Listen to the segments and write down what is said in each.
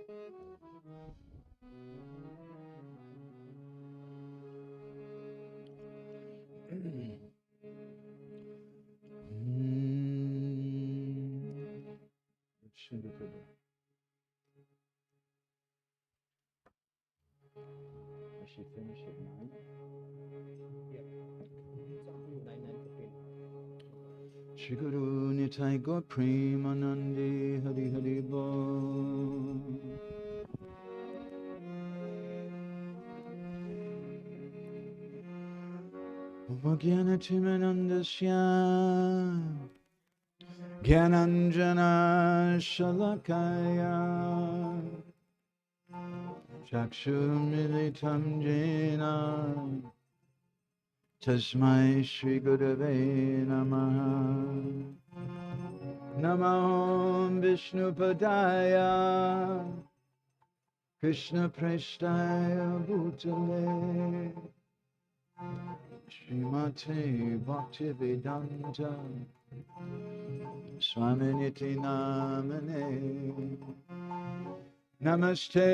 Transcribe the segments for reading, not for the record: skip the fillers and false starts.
She finished at 9? Yeah. It's up to 9:15. Shri Guru Nitai Gaur Premanande Hari Hari Bol. Om Gyana Timanandasya Gyananjana Shalakaya Chakshumilitam Jena Tasmai Shri Gurave Namaha. Namo Vishnu Padaya Krishna Prestaya Bhutale Srimate Bhaktivedanta Swaminiti Namane. Namaste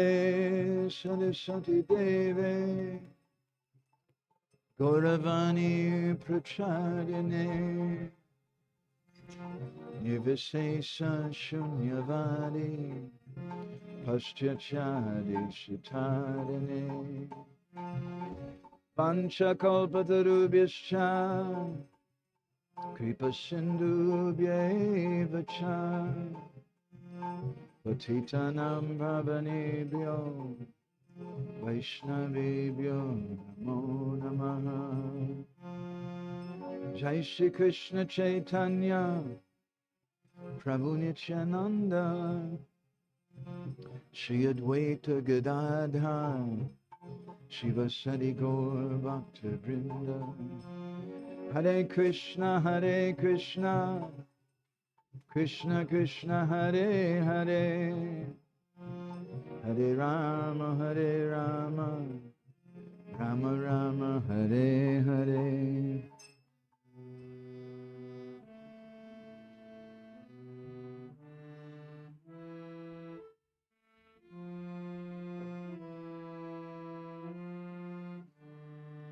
Saraswati Deve Gauravani Prachadine Nivasesa Shunyavadi Paschachadi Sutadine Panchakalpatarubhyascha Kripa Sindhubhya Vacha Patitanam Bhavanebhyo Vaishnavebhyo Namo Namaha. Jai Shri Krishna Chaitanya Prabhu Nityananda Shri Advaita Gadadhar Shivasadi Gaur Bhakta Vrinda. Hare Krishna Krishna Krishna Hare Hare Hare Rama Rama Rama Hare Hare.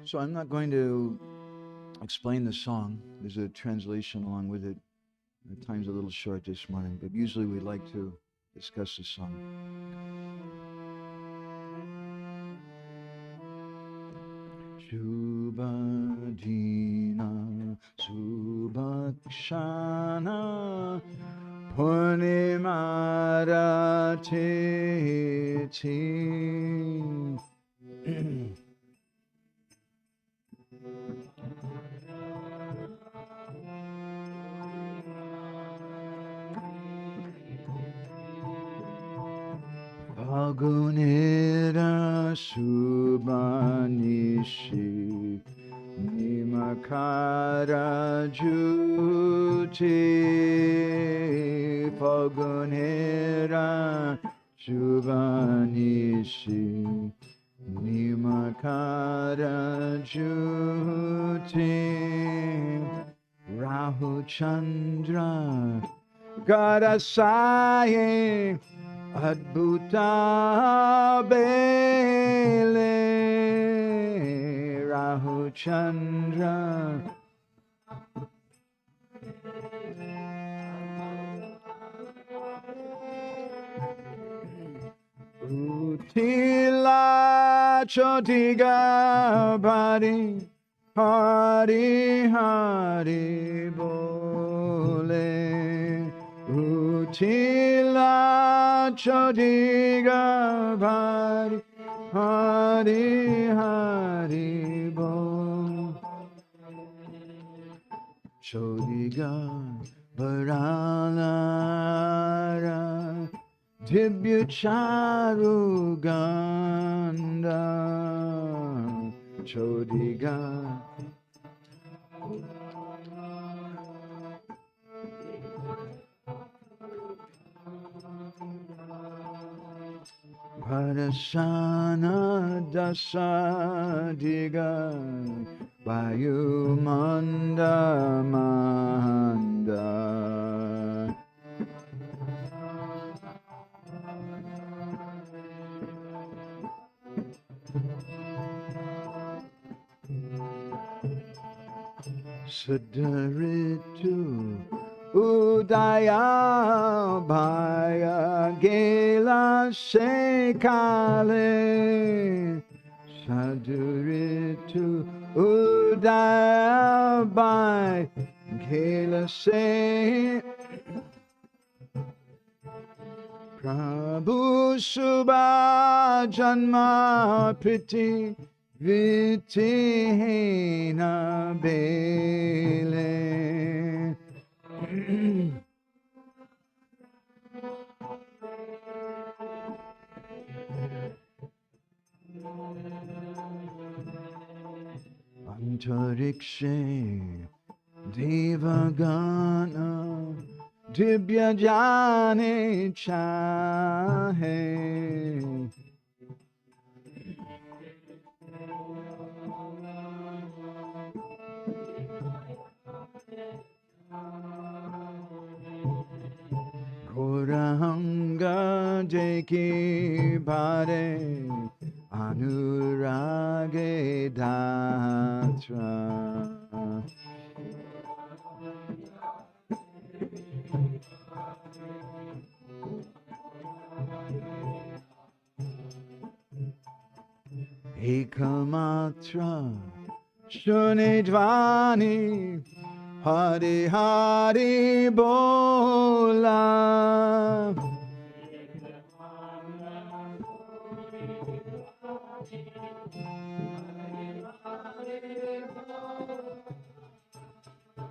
So I'm not going to explain the song. There's a translation along with it. At times a little short this morning, but usually we like to discuss the song. Shubhadina Subhakshana Purnimarati. Agunira Subhanishi Nimakara Juti Pagunira Subhanishi Nimakara Juti Rahu Chandra Gadasaye Adbhuta Bele Rahu Chandra Utila Chotiga Bari Hari Hari Bole Utila Chodiga Bari Hari Hari Bo Chodiga Baralara Dibya Charuganda Chodiga Parasana Dasadiga Vayumanda Manda Sadaritu Udaya Bhaya Gela Shekale Sadaritu Udaya Bhaya Gela Shekale Prabhu Subha Janma Priti Vitihena Bele Antarikshe Devagana Dibya Jane Chahe Gauranga Jeki Bhare Anurage Datra Ekamatra Shunidvani Hari Hari Bola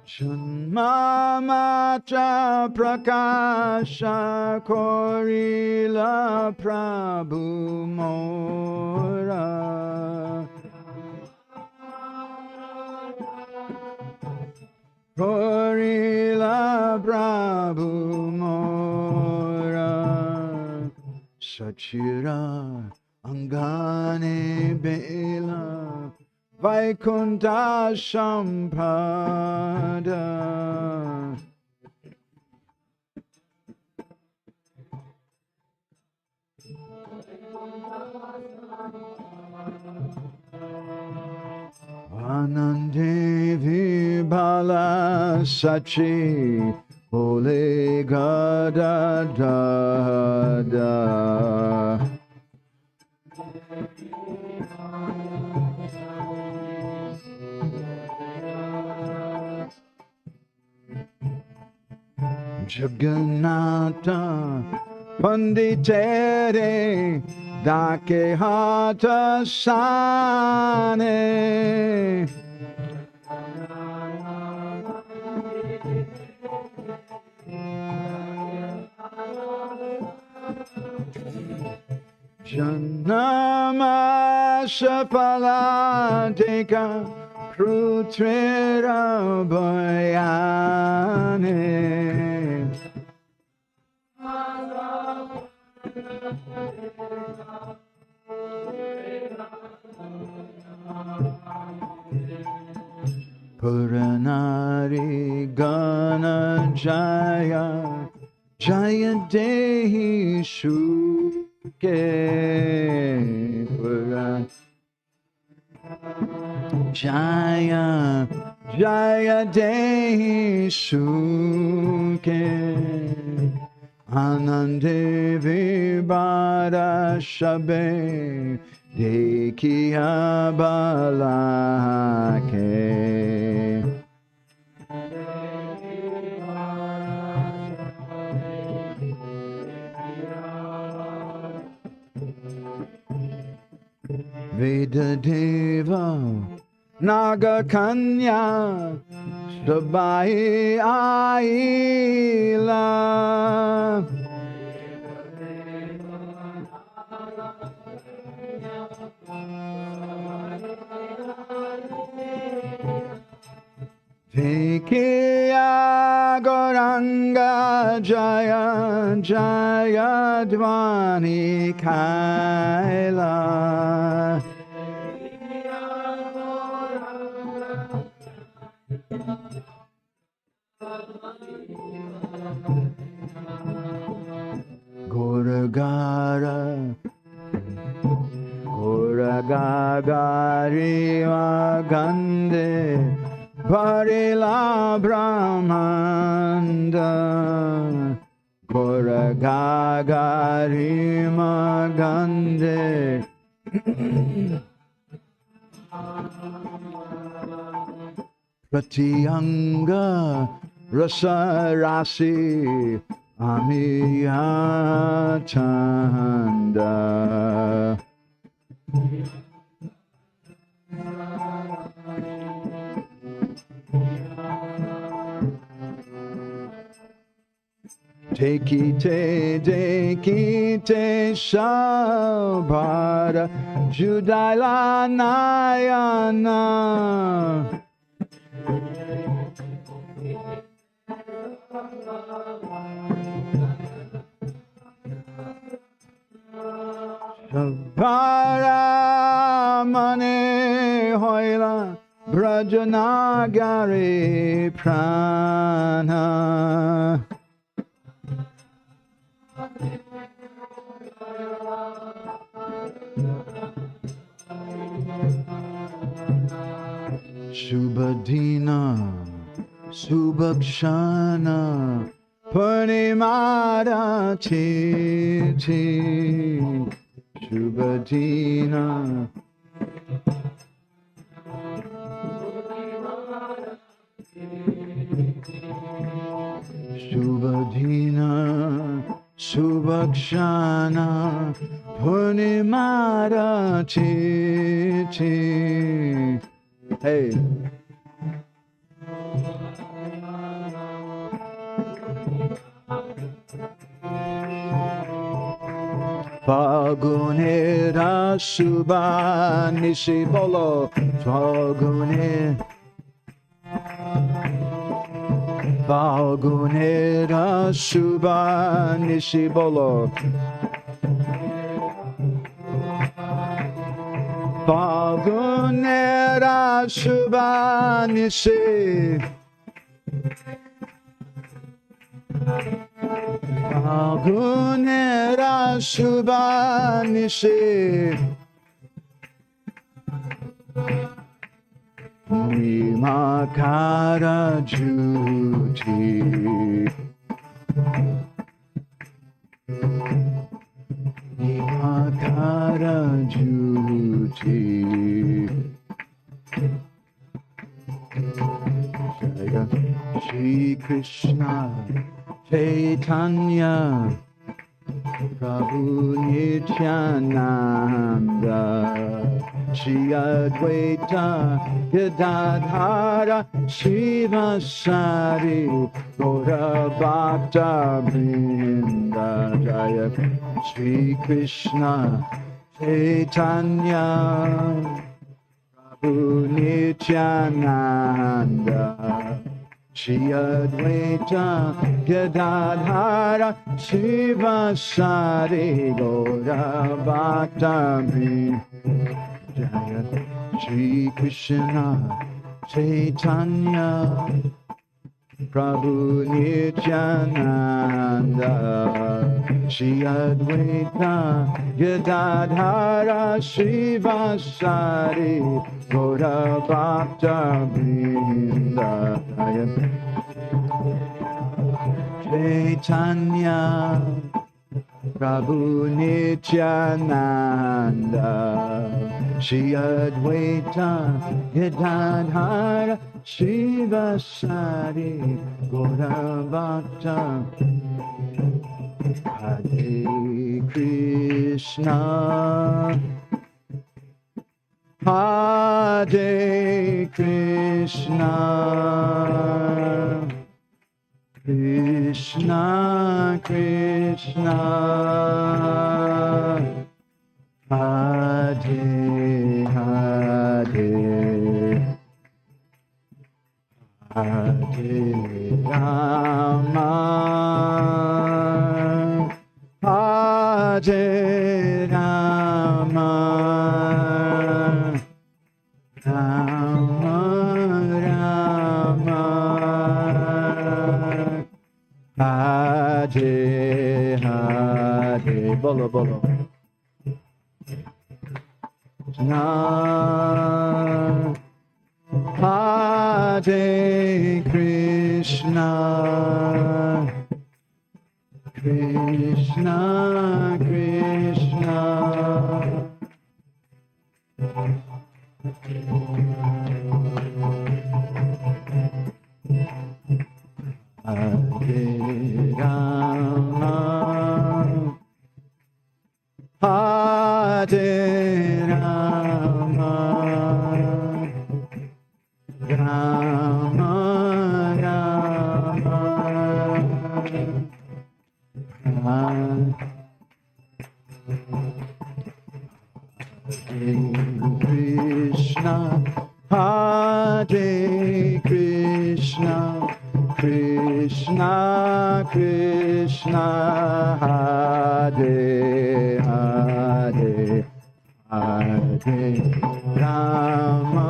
Janma Matra Prakasha Korila Prabhu Mora Korila Prabhu Mora Sachira Angane Bela Vaikunta Sampada Anandevi Bala Sachi Ole Gada Dada Jagannatha Panditere Dake Hata Sane Janama Shapala Deka Prutrera Bhayane Puranari Gana Jaya Jaya Dehi Shuke Puran Jaya Jaya Dehi Shuke Anande Vibara Shabe Dekhiya Balake Vedadeva Nagakanya Sabai Aila Vikiya Goranga Jaya Jaya Dvani Kaila Goragara Gagari Magande Varila Brahmanda Gora Gagari Magande Pratyanga Rasa Rasi Amiyatanda Dekite Shabhara Judaila Nayana Shabhara Mane Hoila Brajanagari Prana Shubhadina Subhakshana Purnimada Titi Shubhadina Shubhadina Subhakshana Purnimada Titi. Hey. Fagunera Subha Nisibolo Fagunera Subha Nisibolo Fagunera Subha Nisi Fagunera Subha Nisi Nimakara Juti Nimakara Juti Shri Krishna Chaitanya Prabhu Nityananda Shri Advaita Gadadhara Shivasari Gaura Bhakta Vrinda Jaya Shri Krishna Chaitanya Prabhu Nityananda Shri Advaita Gadadhara Shivasari Gaura Bhakta Jaya Shri Krishna Chaitanya Prabhu Nityananda Shri Advaita Gadadhara Shivasari Gaura Bhakta Vrinda Chaitanya Prabhu Nityananda Shri Advaita Gadadhara Shivasari Gaura Bhakta Hare Krishna Hare Krishna Krishna Krishna Hare Hare Hare Rama Hare Rama Rama Rama Hare Hare Bolo Bolo Hare Krishna, Krishna Krishna, Hare Rama, Hare Rama, Rama Rama, Hare Krishna, Krishna Krishna, Hare Hare, Hare Rama,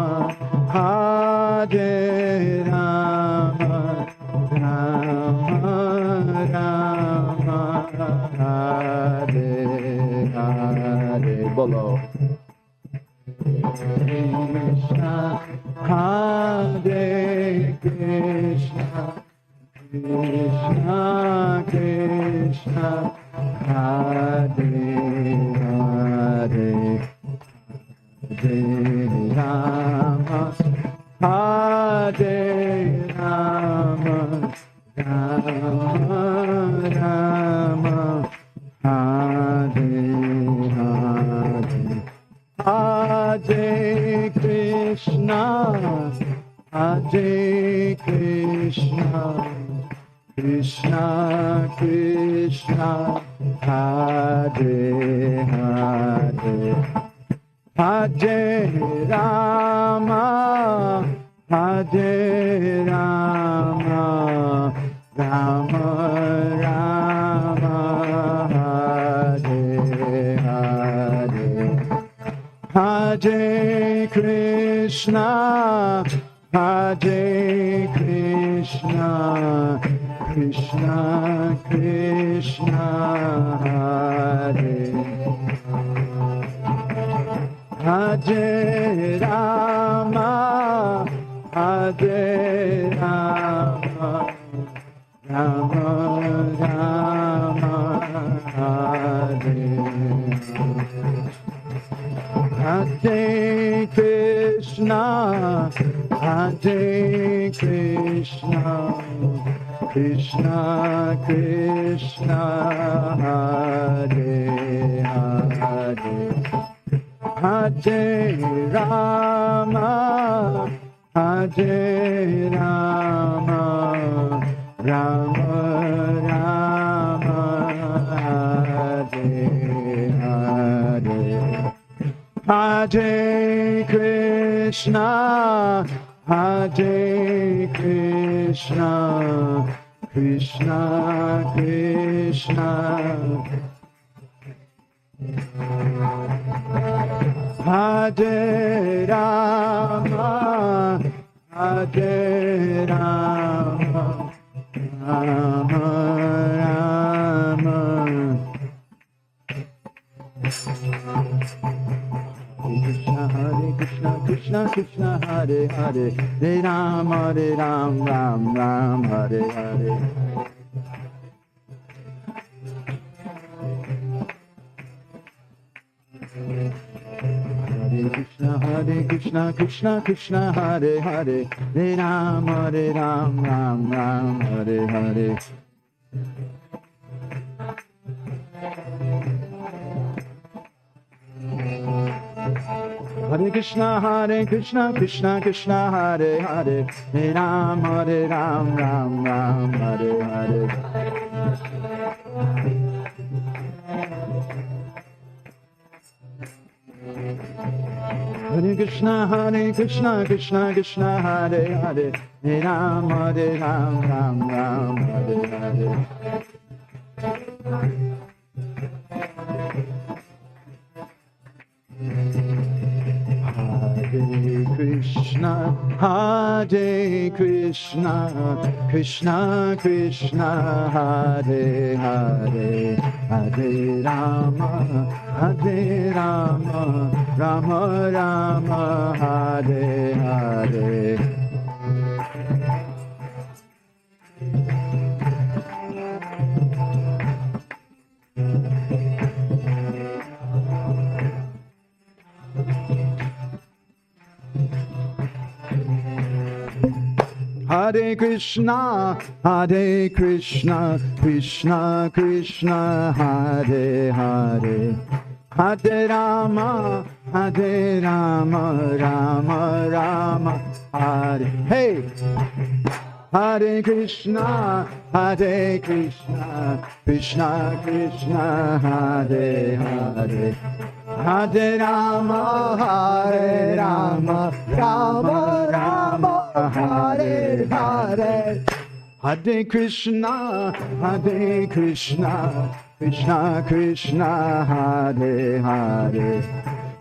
Hare Rama, Rama Rama, Hare Hare. Bolo. Krishna, Hare Krishna, Krishna Krishna, Hare Hare, Hare Rama, Hare Rama, Rama Rama, Hare Hare. Hare Krishna, Hare Krishna, Krishna Krishna, Hare Hare, Hare Rama, Hare Rama, Rama Rama, Hare Hare. Hare Krishna, Hare Krishna, Krishna Krishna, Hare Hare Rama, Hare Rama, Rama Rama, Hare Hare Krishna, Hare Krishna, Krishna Krishna, Hare Hare, Hare Rama, Hare Rama, Rama Rama, Hare Hare. Hare Krishna, Hare Krishna, Krishna Krishna, Hare Rama, Hare Rama, Rama Rama. Hare Krishna, Krishna Krishna, Hare Hare, Hare Ram, Ram Ram, Hare Hare. Hare Krishna, Krishna Krishna, Hare Hare, Hare Ram, Ram Ram, Hare Hare. Hare Krishna, Krishna Krishna, Hare Hare, Hare Ram, Ram Ram, Hare Hare. Hare Krishna, Krishna Krishna, Hare Hare, Hare Ram, Ram Ram, Hare Hare. Hare Krishna, Hare Hare Krishna, Krishna Krishna, Hare Hare, Hare Rama, Hare Rama, Rama Rama, Hare Hare. Hare Krishna, Hare Krishna, Krishna Krishna, Hare Hare, Hare Rama, Hare Rama, Rama Rama, Hare. Hey! Hare Krishna, Hare Krishna, Krishna Krishna, Hare Hare, Hare Rama, Hare Rama, Rama Rama, Hare Hare. Hare Krishna, Hare Krishna, Krishna Krishna, Hare Hare,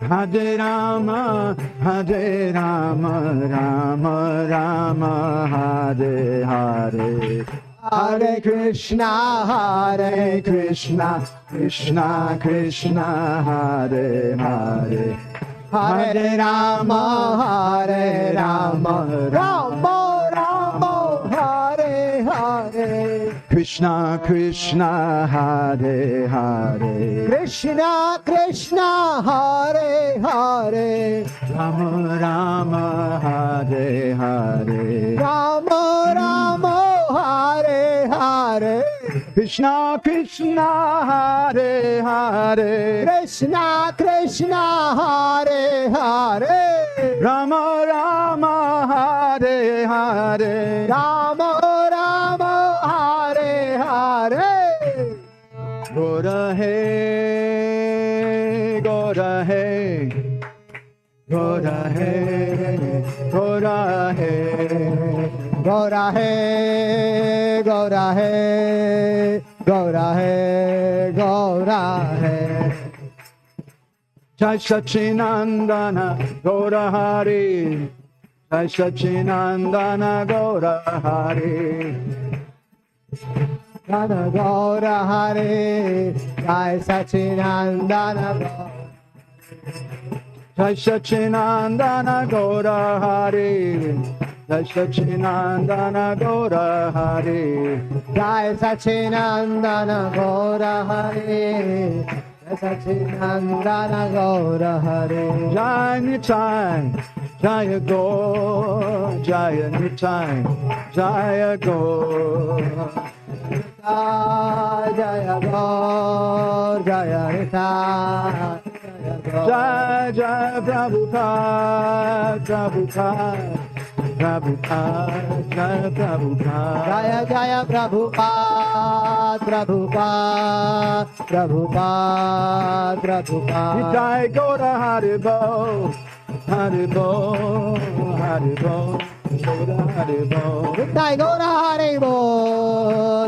Hare Rama, Hare Rama, Rama Rama, Hare Hare. Hare Krishna, Hare Krishna, Krishna Krishna, Hare Hare, Hare Rama, Hare Rama, Rama Rama, Hare Hare. Krishna Krishna, Hare Hare, Krishna Krishna, Hare Hare, Rama Rama, Hare Hare, Rama Rama, Hare Hare. Krishna Krishna, Hare Hare, Krishna Krishna, Hare Hare, Rama Rama, Hare Hare, Rama Rama, Hare Hare. Gora Hey, Gora Hey, Gora Hey, Gora Hey, Gora Hey, Gora Hey, Gora Hey, Gora Hey. Jai Sachinandana Gaura Hari, Jai Sachinandana Gaura Hari, Nana Gaura Hari, Jai Sachinandana Gaura. Jai Sachinandana Gaura Hari, Jai Sachinandana Gaura Hari, Jai Sachinandana Gaura Hari, Jai Sachinandana Gaura Hari. Jai Nitai, Jaya Gaur, Jaya Nitai, Jaya Gaur, Jaya Gaur, Jaya Nitai. Jai Jai Prabhupada, Prabhupada, Prabhupada, Jai Prabhupada, Jaya Jaya Prabhupada, Prabhupada, Prabhupada, Prabhupada. Jai Gaura Haribo, Haribo, Haribo, Gaura Haribo. Jai Gaura Haribo,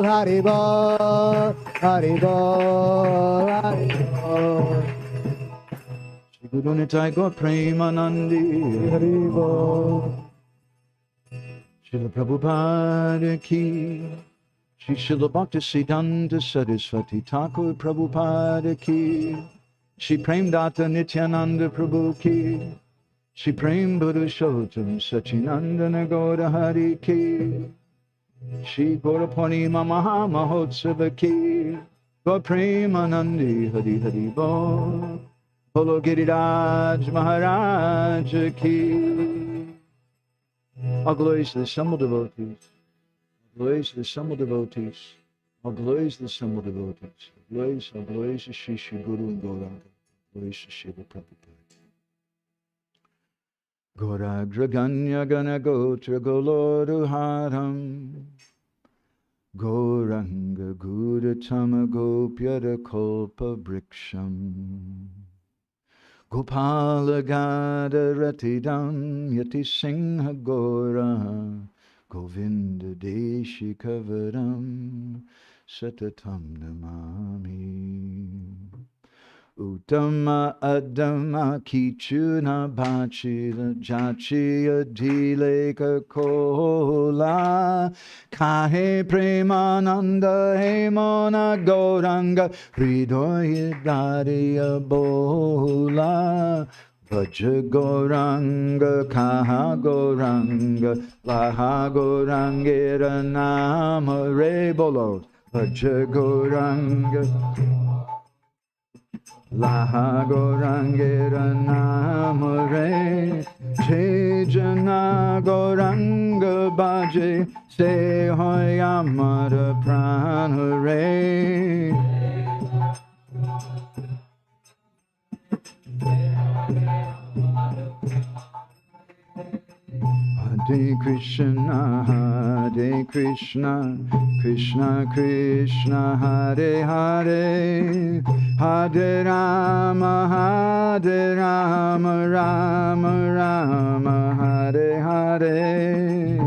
Haribo, Haribo, Haribo. Guru Nitai Gaur Premanandi Haribo. Srila Prabhupada ki, Shri Srila Bhaktisiddhanta Saraswati Thakur Prabhupada ki, Shri Prem Data Nityananda Prabhu ki, Shri Prem Purushottam Sachinandana Gaura Hari ki, Shri Gaura Purnima Maha Mahotsava ki, Gaur Premanandi Hari Haribo. Bolo Giriraj Maharaj ki. All glories to the assembled devotees. All glories to the assembled devotees. All glories to the assembled devotees. All glories to Shri Shri Guru and Gauranga. Glories to Srila Prabhupada. Gauragraganya Gana Gotra Goloruharam. Gauranga Gudatama Gopyara Kolpa Briksham. Gopala Gada Ratidam Yati Singha Gora Govinda Deshi Kavaram Satatam Namami. Uttama Adama Kichuna Bachila Jachia Dileka Kola Kahe Premananda Hemona Gauranga Hridoya Dariya Bola Bhaja Gauranga Kaha Gauranga Laha Gaurangera Nama Re Bolo Bhaja Gauranga Laha Gaurangera Namare Jai Jana Gauranga Bhaje Se Hoyamara Pranare Hare Krishna, Hare Krishna, Krishna Krishna, Hare Hare, Hare Rama, Hare Rama, Rama Rama, Hare Hare.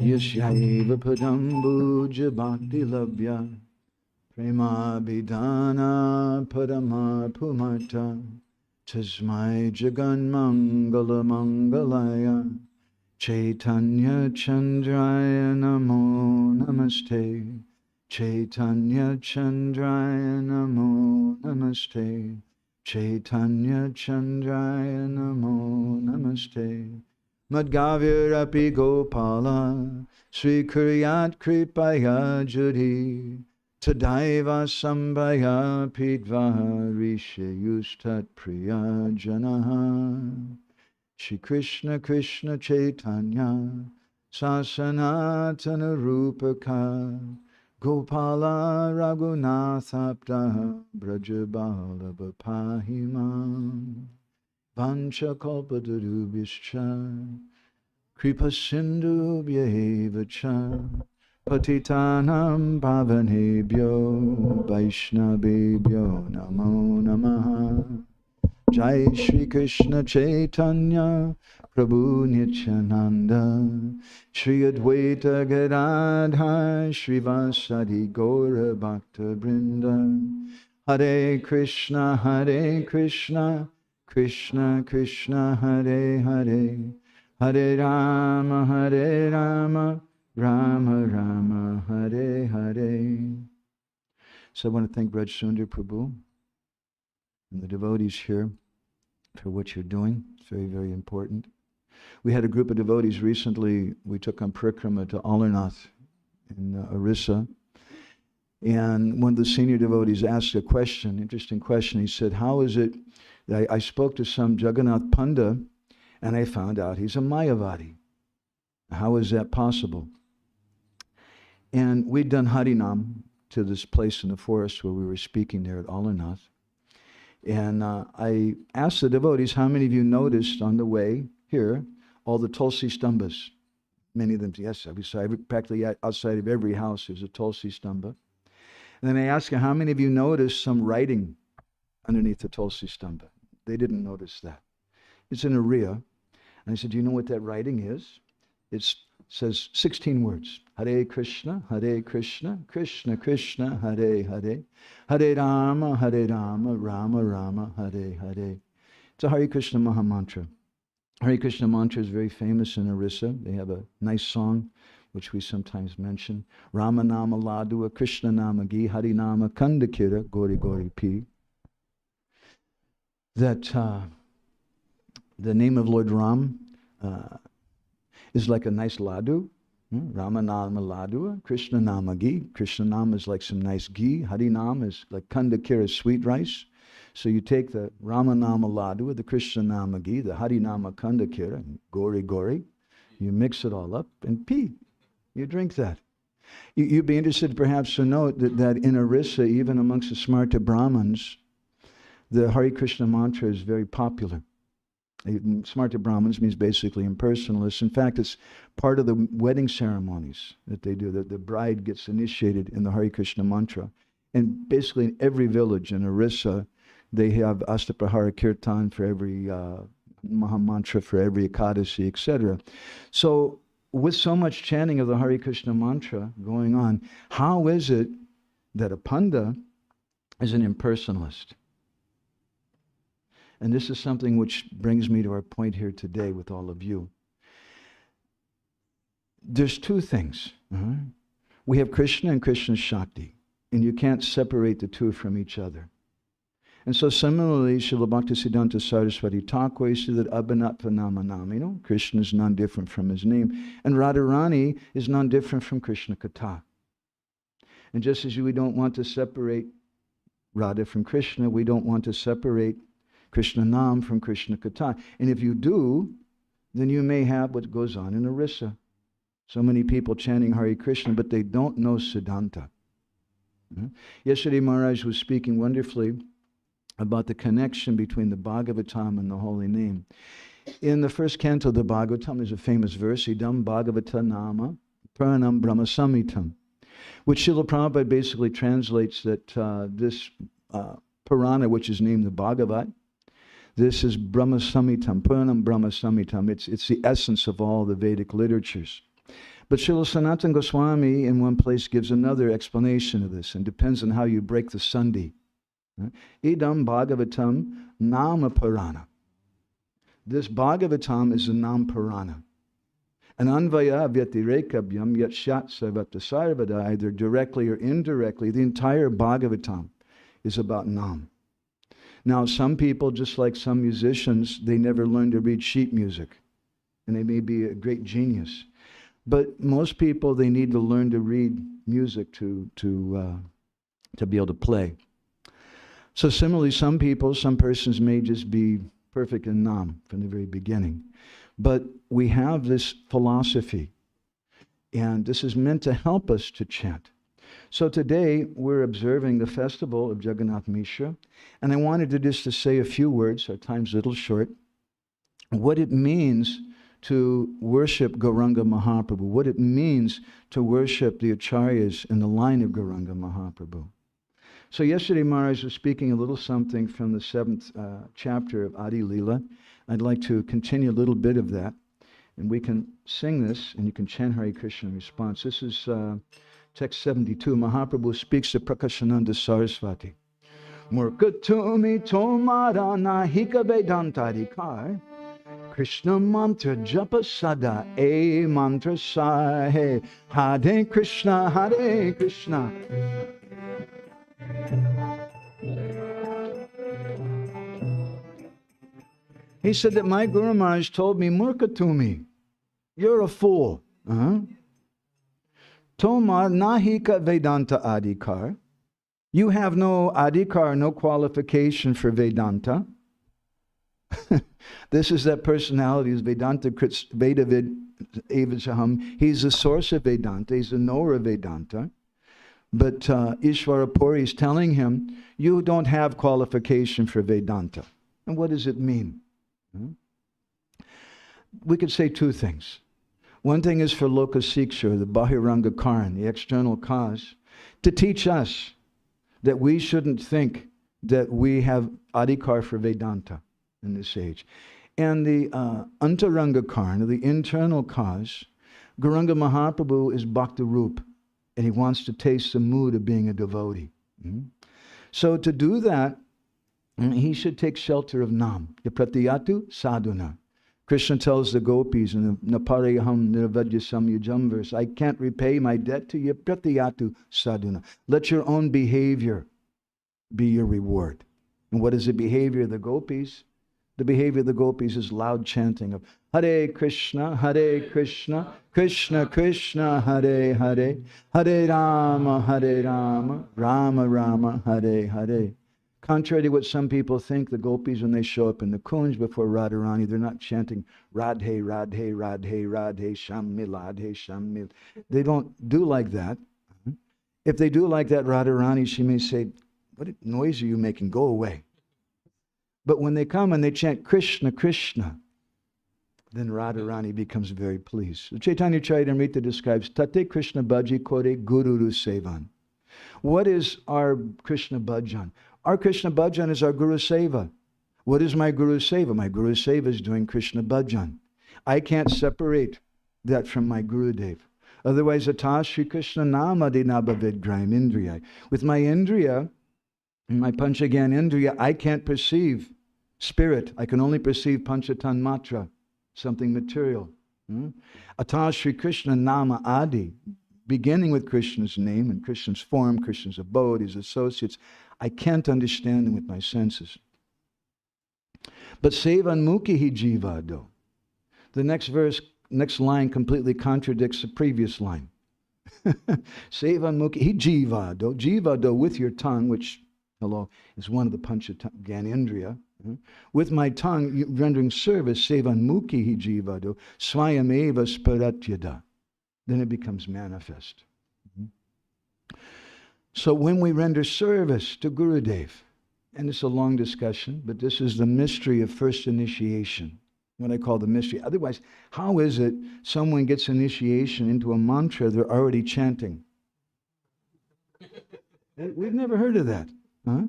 Yashaiva Padambuja Bhakti Labhya Prema Bidana Padama Pumata Tasmai Jagan Mangala Mangalaya Chaitanya Chandraya Namo Namaste Chaitanya Chandraya Namo Namaste Chaitanya Chandraya Namo Namaste Madgavirapi Gopala Sri Kuryat Kripaya Judi Tadaiva Sambhaya Pidva Rishayustat Priya Janaha Shri Krishna Krishna Chaitanya Sasanatana Rupaka Gopala Raghunathapta Brajabala Bapahimam Vancha kalpatarubhishcha kripa sindhubhyeva cha patitanam pavanebhyo vaishnavebhyo namo namaha Jai Shri Krishna Chaitanya Prabhu Nityananda Shri Advaita Gadadhar Shri Vasadi Gaura Bhakta Brinda Hare Krishna Krishna Krishna Hare Hare Hare Rama Rama Rama Hare Hare. So I want to thank Braj Sundar Prabhu and the devotees here for what you're doing. It's very, very important. We had a group of devotees recently. We took on parikrama to Alarnath in Orissa. And one of the senior devotees asked a question, interesting question. He said, how is it that I spoke to some Jagannath Panda and I found out he's a Mayavadi? How is that possible? And we'd done Harinam to this place in the forest where we were speaking there at Alarnath. And I asked the devotees, how many of you noticed on the way here all the Tulsi Stambhas? Many of them, yes, practically outside of every house there's a Tulsi Stambha. And then I asked them, how many of you noticed some writing underneath the Tulsi Stambha? They didn't notice that. It's in Oriya. And I said, do you know what that writing is? It says 16 words. Hare Krishna, Krishna Krishna, Hare Hare. Hare Rama, Rama Rama, Hare Hare. It's a Hare Krishna Maha Mantra. Hare Krishna mantra is very famous in Orissa. They have a nice song, which we sometimes mention. Rama Nama Ladua, Krishna Nama Gi, Hari Nama Kandakira, Gori Gori Pi. That the name of Lord Ram is like a nice ladu. Rama Nama Ladua, Krishna Nama Gi. Krishna Nama is like some nice ghee. Hari Nama is like Kandakira, sweet rice. So you take the Rama Nama Ladua, the Krishna Nama Gi, the Hari Nama Kandakira, and Gori Gori. You mix it all up and pi. You drink that. You'd be interested perhaps to note that in Orissa, even amongst the Smarta Brahmins, the Hare Krishna mantra is very popular. Smarta Brahmins means basically impersonalists. In fact, it's part of the wedding ceremonies that they do. The bride gets initiated in the Hare Krishna mantra. And basically in every village in Orissa, They have Astaprahara Kirtan for every Maha Mantra for every Ekadasi, etc. So with so much chanting of the Hare Krishna mantra going on, how is it that a Panda is an impersonalist? And this is something which brings me to our point here today with all of you. There's two things. We have Krishna and Krishna Shakti, and you can't separate the two from each other. And so similarly, Srila Bhaktisiddhanta Saraswati Thakur said that Abhinatva Namanam, Krishna is non-different from his name. And Radharani is non-different from Krishna Katha. And just as we don't want to separate Radha from Krishna, we don't want to separate Krishna Nam from Krishna Katha. And if you do, then you may have what goes on in Orissa. So many people chanting Hare Krishna, but they don't know Siddhanta. Yesterday Maharaj was speaking wonderfully about the connection between the Bhagavatam and the holy name. In the first canto of the Bhagavatam, there's a famous verse, Idam Bhagavata Nama Pranam Brahma Samhitam, which Srila Prabhupada basically translates that this Purana, which is named the Bhagavat, this is Brahma Samhitam, Pranam Brahma Samhitam. It's the essence of all the Vedic literatures. But Srila Sanatana Goswami in one place gives another explanation of this, and depends on how you break the Sandhi. Idam Bhagavatam Nama Purana. This Bhagavatam is a Nam Purana. And Anvaya Vyatirekabhyam Yat Shat Sarvata Sarvada, either directly or indirectly, the entire Bhagavatam is about Nam. Now, some people, just like some musicians, they never learn to read sheet music. And they may be a great genius. But most people, they need to learn to read music to be able to play. So similarly, some persons may just be perfect in Nam from the very beginning. But we have this philosophy, and this is meant to help us to chant. So today, we're observing the festival of Jagannath Mishra, and I wanted to say a few words, our time's a little short, what it means to worship Gauranga Mahaprabhu, what it means to worship the Acharyas in the line of Gauranga Mahaprabhu. So yesterday Maharaj was speaking a little something from the 7th chapter of Adi Leela. I'd like to continue a little bit of that, and we can sing this, and you can chant Hare Krishna in response. This is text 72. Mahaprabhu speaks to Prakashananda Saraswati. Murkatumi tomara nahika vedantadikar Krishna mantra japa sada e mantra sahe Hare Krishna Hare Krishna. He said that my Guru Maharaj told me, Murkatumi, you're a fool. Tomar nahika Vedanta adhikar. You have no adhikar, no qualification for Vedanta. This is that personality, is Vedanta Vedavid Evachaham. He's the source of Vedanta, he's the knower of Vedanta. But Ishvara Puri is telling him, you don't have qualification for Vedanta. And what does it mean? We could say two things. One thing is for Loka Siksha, the Bahiranga Karan, the external cause, to teach us that we shouldn't think that we have adhikar for Vedanta in this age. And the Antaranga Karan, the internal cause, Gauranga Mahaprabhu is Bhakta Rup, and he wants to taste the mood of being a devotee. So to do that, he should take shelter of Nam, Yapratiyatu Sadhuna. Krishna tells the gopis in the Naparayaham Nirvadya Samyujam verse, I can't repay my debt to Yapratiyatu Sadhuna. Let your own behavior be your reward. And what is the behavior of the gopis? The behavior of the gopis is loud chanting of Hare Krishna, Krishna Krishna, Hare Hare, Hare Rama, Rama Rama, Hare Hare. Contrary to what some people think, the gopis, when they show up in the kunj before Radharani, they're not chanting Radhe, Radhe, Radhe, Radhe, Shamil, Radhe, Shamil. They don't do like that. If they do like that, Radharani, she may say, what noise are you making? Go away. But when they come and they chant Krishna, Krishna, then Radharani becomes very pleased. The Chaitanya Lilamrita describes Tate Krishna Bhaji Kore Gururu Sevan. What is our Krishna Bhajan? Our Krishna bhajan is our Guru Seva. What is my Guru Seva? My Guru Seva is doing Krishna bhajan. I can't separate that from my Gurudev. Otherwise, Ata Shri Krishna Nama Dinabhavid Graim Indriya. With my Indriya, my Panchagyan Indriya, I can't perceive spirit. I can only perceive Panchatan Matra, something material. Ata Shri Krishna Nama Adi, beginning with Krishna's name and Krishna's form, Krishna's abode, his associates, I can't understand them with my senses. But Sevanmukhi hi jivado. The next verse, next line completely contradicts the previous line. Sevanmukhi hi jivado. Jivado, with your tongue, which, hello, is one of the Panchagyanendriya. With my tongue, rendering service, Sevanmukhi hi jivado, swayameva sparatyada. Then it becomes manifest. So when we render service to Gurudev, and it's a long discussion, but this is the mystery of first initiation, what I call the mystery. Otherwise, how is it someone gets initiation into a mantra they're already chanting? We've never heard of that. Huh?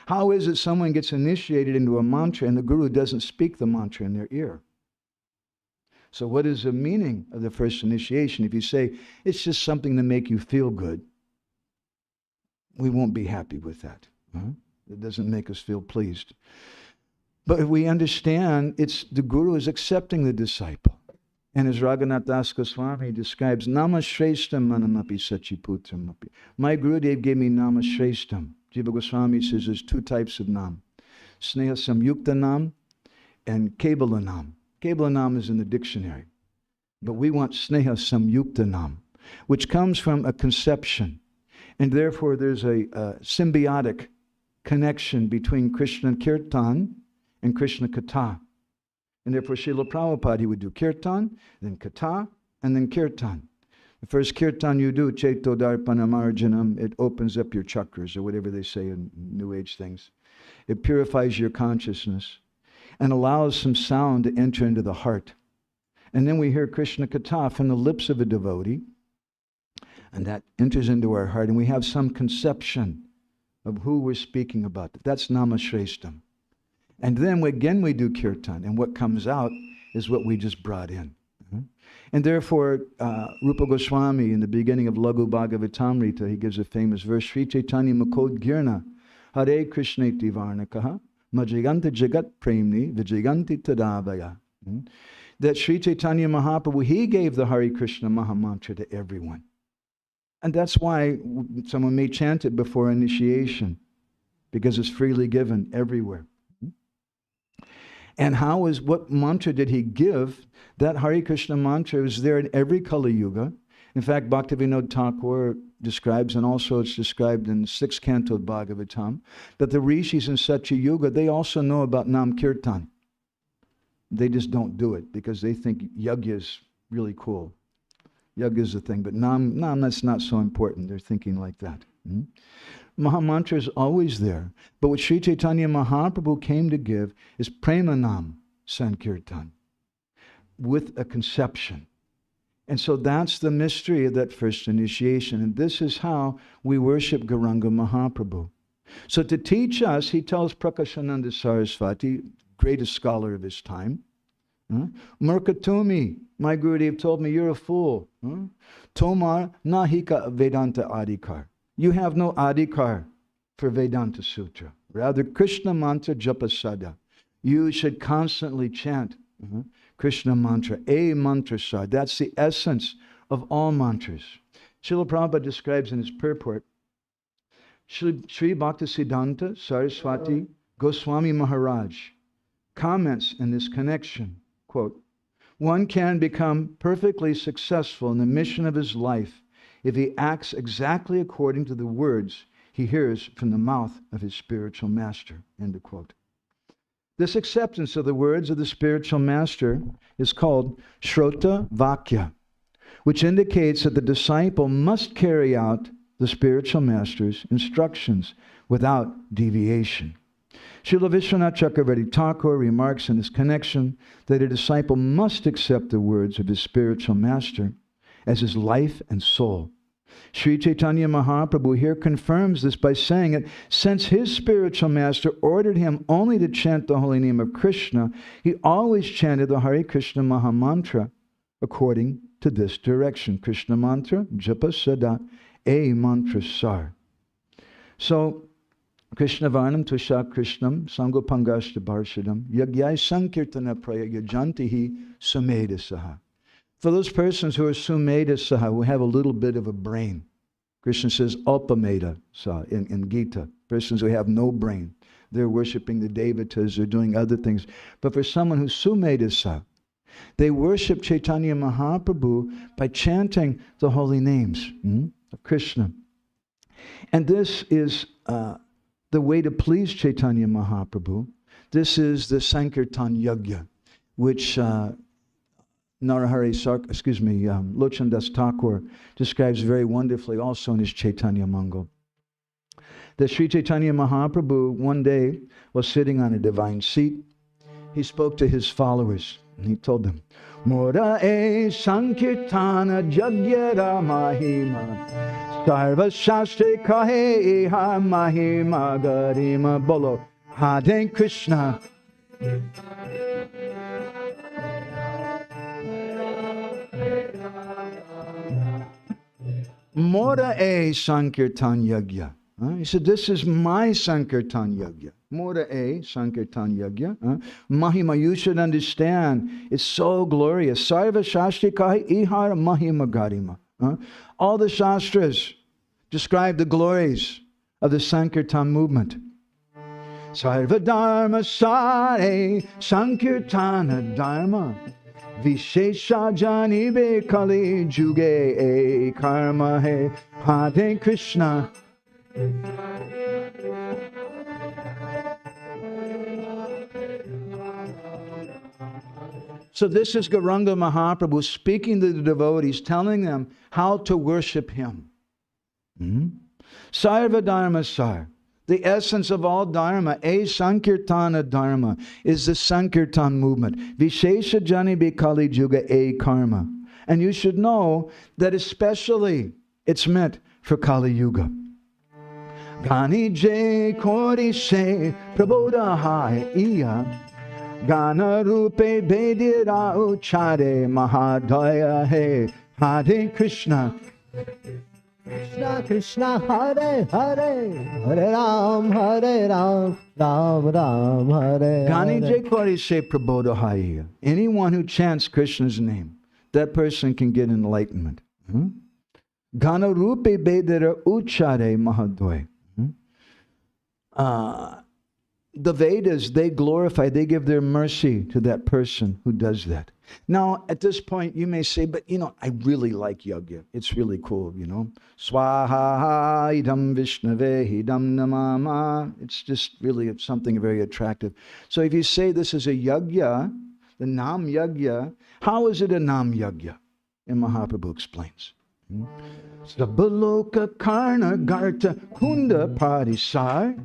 How is it someone gets initiated into a mantra and the Guru doesn't speak the mantra in their ear? So what is the meaning of the first initiation? If you say, it's just something to make you feel good, we won't be happy with that. Huh? It doesn't make us feel pleased. But if we understand, it's the Guru is accepting the disciple. And as Raghunath Das Goswami describes, Namashreshtam manamapi sachiputramapi. My Gurudev gave me Namashreshtam. Jiva Goswami says there's two types of nam. Sneha Samyukta nam and Kebala nam. Kebala nam is in the dictionary. But we want Sneha Samyukta nam, which comes from a conception. And therefore there's a symbiotic connection between Krishna Kirtan and Krishna Katha. And therefore Srila Prabhupada, he would do Kirtan, then Katha, and then Kirtan. The first Kirtan you do, Chaito Darpanam Arjanam, it opens up your chakras, or whatever they say in New Age things. It purifies your consciousness and allows some sound to enter into the heart. And then we hear Krishna Katha from the lips of a devotee, and that enters into our heart, and we have some conception of who we're speaking about. That's Namashreshtam. And then again we do Kirtan, and what comes out is what we just brought in. And therefore, Rupa Goswami, in the beginning of Laghu Bhagavatamrita, he gives a famous verse, Sri Chaitanya Mahaprabhu, Hare Krishneti Varnakaha, Majiganta Jagat Premni, Vijayanti Tadavaya. That Sri Chaitanya Mahaprabhu, he gave the Hare Krishna Maha Mantra to everyone. And that's why someone may chant it before initiation, because it's freely given everywhere. And what mantra did he give? That Hare Krishna mantra is there in every Kali Yuga. In fact, Bhaktivinoda Thakur describes, and also it's described in the 6th canto of Bhagavatam, that the rishis in Satya Yuga, they also know about Nam Kirtan. They just don't do it because they think yajna is really cool. Yajna is the thing, but Nam, that's not so important. They're thinking like that. Maha Mantra is always there. But what Sri Chaitanya Mahaprabhu came to give is Premanam Sankirtan, with a conception. And so that's the mystery of that first initiation. And this is how we worship Gauranga Mahaprabhu. So to teach us, he tells Prakashananda Saraswati, greatest scholar of his time, Murkatumi, my Gurudev told me, you're a fool. Tomar nahika Vedanta adhikar. You have no adhikar for Vedanta Sutra. Rather, Krishna mantra japasada. You should constantly chant Krishna mantra, a mantra sa. That's the essence of all mantras. Srila Prabhupada describes in his purport, Sri Bhaktisiddhanta Saraswati Goswami Maharaj comments in this connection, quote, one can become perfectly successful in the mission of his life if he acts exactly according to the words he hears from the mouth of his spiritual master, end of quote. This acceptance of the words of the spiritual master is called Shrota Vakya, which indicates that the disciple must carry out the spiritual master's instructions without deviation. Srila Vishwanath Chakravarti Thakur remarks in this connection that a disciple must accept the words of his spiritual master as his life and soul. Sri Chaitanya Mahaprabhu here confirms this by saying it, since his spiritual master ordered him only to chant the holy name of Krishna, he always chanted the Hare Krishna Maha Mantra according to this direction. Krishna Mantra, Japa Sada, A Mantra Sar. So, Krishna Varnam Tusha Krishnam Sangopangashta Barshadam Yagyai Sankirtana Praya Yajantihi Sumedasaha. For those persons who are Sumedasaha, who have a little bit of a brain, Krishna says Alpameda in Gita, persons who have no brain, they're worshiping the Devatas, they're doing other things. But for someone who's Sumedasa, they worship Chaitanya Mahaprabhu by chanting the holy names of Krishna. And this is the way to please Chaitanya Mahaprabhu. This is the Sankirtan Yagya, which Lochandas Thakur describes very wonderfully also in his Chaitanya Mangal. That Sri Chaitanya Mahaprabhu one day was sitting on a divine seat. He spoke to his followers and he told them, Mora e Sankirtana Jagyara Mahima Sarva Shastre Kahe Iha Mahima Garima Bolo Hare Krishna. Mora e Sankirtan Yagya. He said, this is my Sankirtan Yagya. Mora e Sankirtan Yagya. Mahima, you should understand, it's so glorious. Sarva Shastri Kahi Ihar Mahima Garima. All the Shastras describe the glories of the Sankirtan movement. Sarva Dharma Sare Sankirtana Dharma Vishesha Janibe Kali Juge E Karma He Hare Krishna. So this is Gauranga Mahaprabhu speaking to the devotees, telling them how to worship him. Sarva Dharma Sar. The essence of all Dharma, a Sankirtana Dharma, is the Sankirtan movement. Vishesha Jani Kali Juga a Karma. And you should know that especially it's meant for Kali Yuga. Gani Jai Kori Se Prabodha Hai Iya Gana Rupe Bedira Uchare Mahadaya He Hare Krishna. Krishna Krishna Hare Hare Hare Ram Ram Ram Hare Gani Jai Kori Se Prabodha Hai. Anyone who chants Krishna's name, that person can get enlightenment. Gana Rupe Bedira Uchare Mahadaya. The Vedas, they glorify, they give their mercy to that person who does that. Now, at this point, you may say, but I really like Yagya. It's really cool, Swaha idam Vishnave idam namama. It's just really something very attractive. So if you say this is a Yagya, the Nam Yagya, how is it a Nam Yagya? And Mahaprabhu explains. Sabaloka Karna Garta Kunda Parisar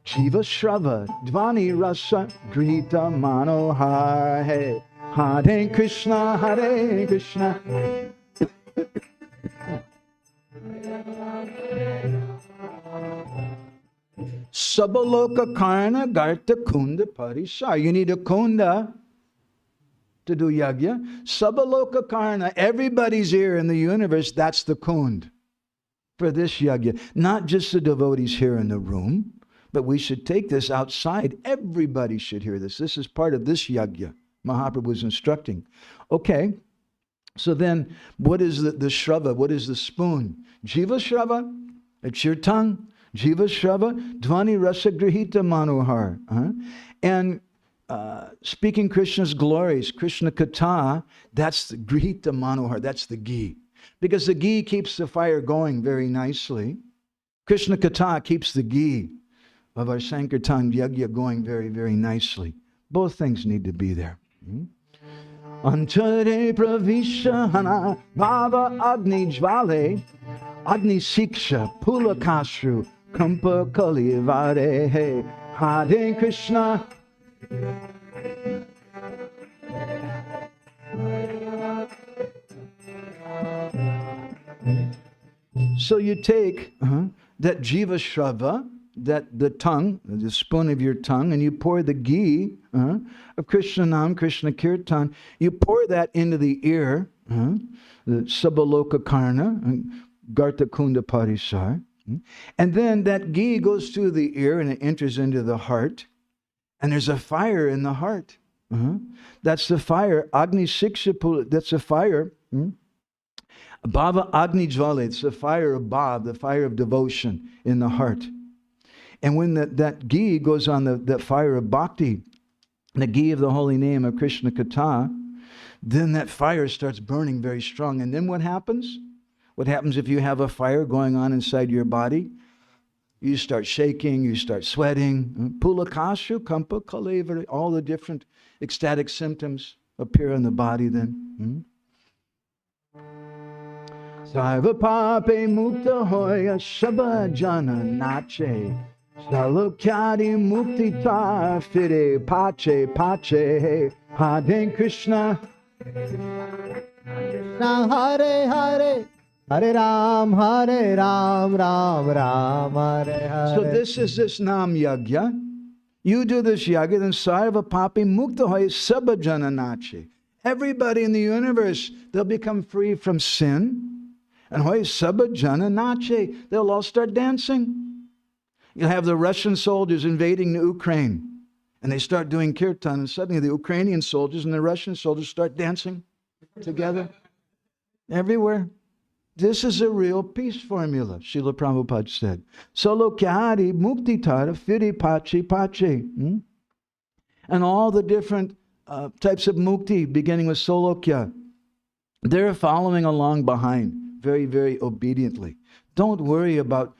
Jiva Shrava Dvani Rasa Grita Manohar He Hare Krishna Hare Krishna. Sabaloka Karna Garta Kunda Parisar. You need a kunda to do yagya. Sabaloka Karna, everybody's ear in the universe, that's the kund for this yagya. Not just the devotees here in the room, but we should take this outside. Everybody should hear this. This is part of this yagya. Mahaprabhu is instructing. Okay, so then what is the shrava? What is the spoon? Jiva Shrava, it's your tongue. Jiva Shrava, Dvani Rasa Grihita Manohar. And speaking Krishna's glories, Krishna Katha, that's the Grihita Manohar, that's the ghee. Because the ghee keeps the fire going very nicely. Krishna Katha keeps the ghee of our Sankirtan Yagya going very, very nicely. Both things need to be there. Antare Pravishahana Bhava Agni Jvale Agni Siksha Pulakashru Kampa Kalivare Hare Krishna. So you take that jiva shrava, that the tongue, the spoon of your tongue, and you pour the ghee of Krishna Nam, Krishna Kirtan. You pour that into the ear, the Sabaloka Karna, Garta Kunda Parisar. And then that ghee goes through the ear and it enters into the heart. And there's a fire in the heart. That's the fire. Agni Sikshapula, that's the fire. Bhava Agni Jvale, it's the fire of Bhav, the fire of devotion in the heart. And when that ghee goes on the fire of bhakti, the ghee of the holy name of Krishna Katha, then that fire starts burning very strong. And then what happens? What happens if you have a fire going on inside your body? You start shaking, you start sweating. Pulakashu, kampa, kalevari, all the different ecstatic symptoms appear in the body then. Sarva pape mukta hoya shaba jana nache. Salokyadi mukti ta fide pache pache. Hare Krishna. Hare Hare. Hare Ram, Ram Ram, Hare Hare. So this is this Nam Yagya. You do this Yagya, then Sarva Papi Mukta Hoy Sabajana Nachi. Everybody in the universe, they'll become free from sin. And Hoy Sabajana Nachi, they'll all start dancing. You'll have the Russian soldiers invading the Ukraine. And they start doing kirtan, and suddenly the Ukrainian soldiers and the Russian soldiers start dancing together. Everywhere. This is a real peace formula, Srila Prabhupada said. Solo kyari mukti tara firi pachi pachi. And all the different types of mukti, beginning with solokya, they're following along behind, very, very obediently. Don't worry about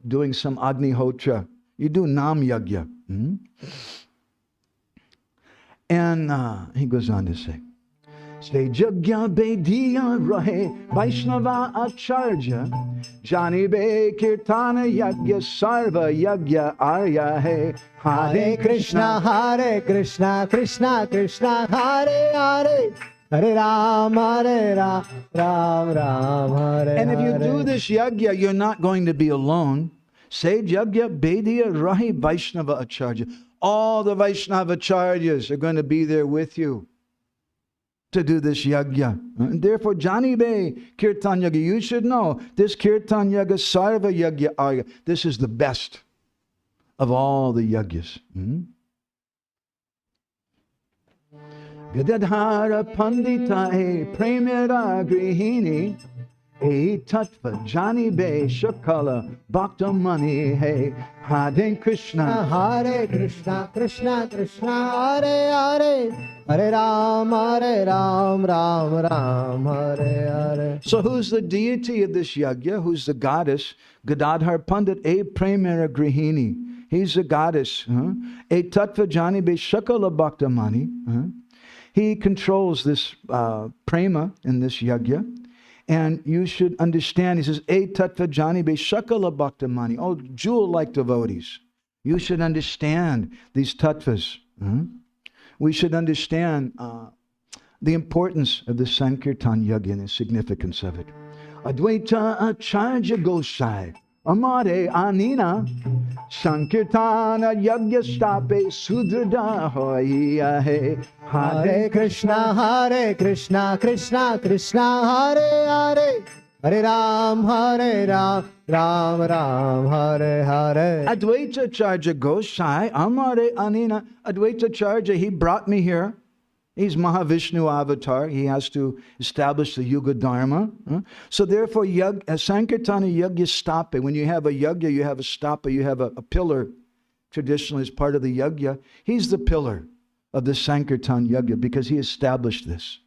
doing some Agnihotra. You do Nam Yagya. And he goes on to say, Say Jagya Bediya Rahe Vaishnava Acharya Jani Be Kirtana Yagya Sarva Yagya Arya He Hare Krishna Hare Krishna Krishna Krishna Hare Hare Hare Ram Ram Ram Hare. And if you do this Yagya, you're not going to be alone. Say Jagya Bediya Rahe Vaishnava Acharya. All the Vaishnava Acharyas are going to be there with you to do this yagya. And therefore, Jani Be Kirtan Yagya, you should know this Kirtan Yagya, Sarva Yagya Arya, this is the best of all the yagyas. Gadadhara Pandita E Premira Grihini E Tattva Jani Be Shakala Bhakta Mani He Hare Krishna Hare Krishna Krishna Krishna Hare Hare Hare Ram Ram Ram Hare Hare. So who's the deity of this yagya? Who's the goddess? Gadadhar Pandit E Premira Grihini. He's the goddess. E Tattva Jani Be Shakala Bhakta Mani. He controls this prema in this yagya. And you should understand, he says, E Tattva Jani Be Shakala Bhakta Mani. Oh, jewel-like devotees. You should understand these tattvas. We should understand the importance of the Sankirtan Yagya and the significance of it. Advaita Acharya Gosai Amare Anina Sankirtana Yagya Stape Sudrada Hoya He Hare Krishna Hare Krishna Krishna Krishna Hare Hare Hare Ram Ram Ram Hare Hare. Advaita Acharya Gosai Amare Anina. Advaita Acharya, he brought me here. He's Mahavishnu avatar. He has to establish the Yuga Dharma. So therefore, Sankirtana Yagya Stape. When you have a Yagya, you have a Stapa, you have a pillar. Traditionally, as part of the Yagya. He's the pillar of the Sankirtan Yagya because he established this.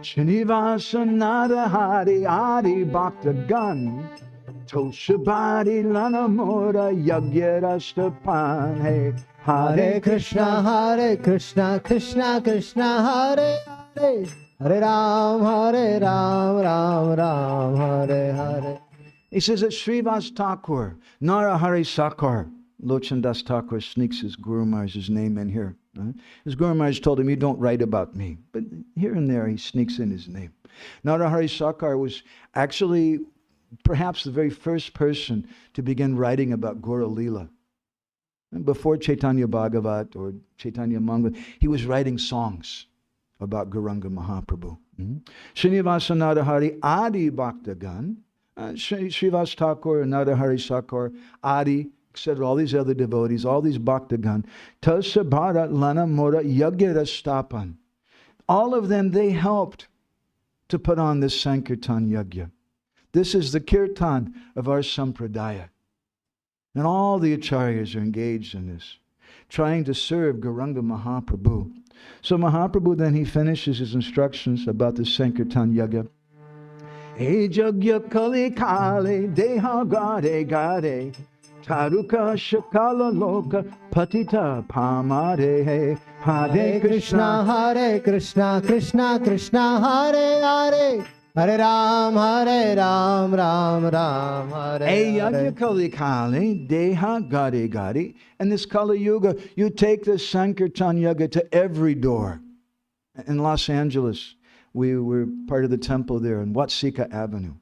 Srinivasa Nada Hari Hari Bhakta Gan Toshabadi Lanamura Yagya Rastapan He Hare Krishna Hare Krishna Krishna Krishna Hare Hare Hare Ram Ram Ram Hare Hare. He says that Srivas Thakur, Narahari Sakar, Lochan Das Thakur sneaks his Guru Maharaj's name in here. His Guru Maharaj told him, you don't write about me. But here and there he sneaks in his name. Narahari Sakar was actually perhaps the very first person to begin writing about Gaura Lila. And before Chaitanya Bhagavata or Chaitanya Mangala, he was writing songs about Gauranga Mahaprabhu. Srinivasa Narahari Adi Bhaktagan, Srivas Thakur, Narahari Sakar, Adi, etc., all these other devotees, all these Bhaktagan, Tasa Bharat Lana Mora Yagyara Stapan. All of them, they helped to put on this Sankirtan Yagya. This is the kirtan of our sampradaya. And all the acharyas are engaged in this, trying to serve Gauranga Mahaprabhu. So Mahaprabhu then he finishes his instructions about the Sankirtan Yagya. E Jagya Kali Kali Deha Gare Gare Taruka Shakala Loka Patita Pamare Hare Krishna Hare Krishna Krishna Krishna Hare Hare Hare Ram Ram Ram Hare Hare. Kali Kali Deha Gare Gare. And this Kali Yuga, you take the Sankirtan Yuga to every door. In Los Angeles, we were part of the temple there on Watsika Avenue.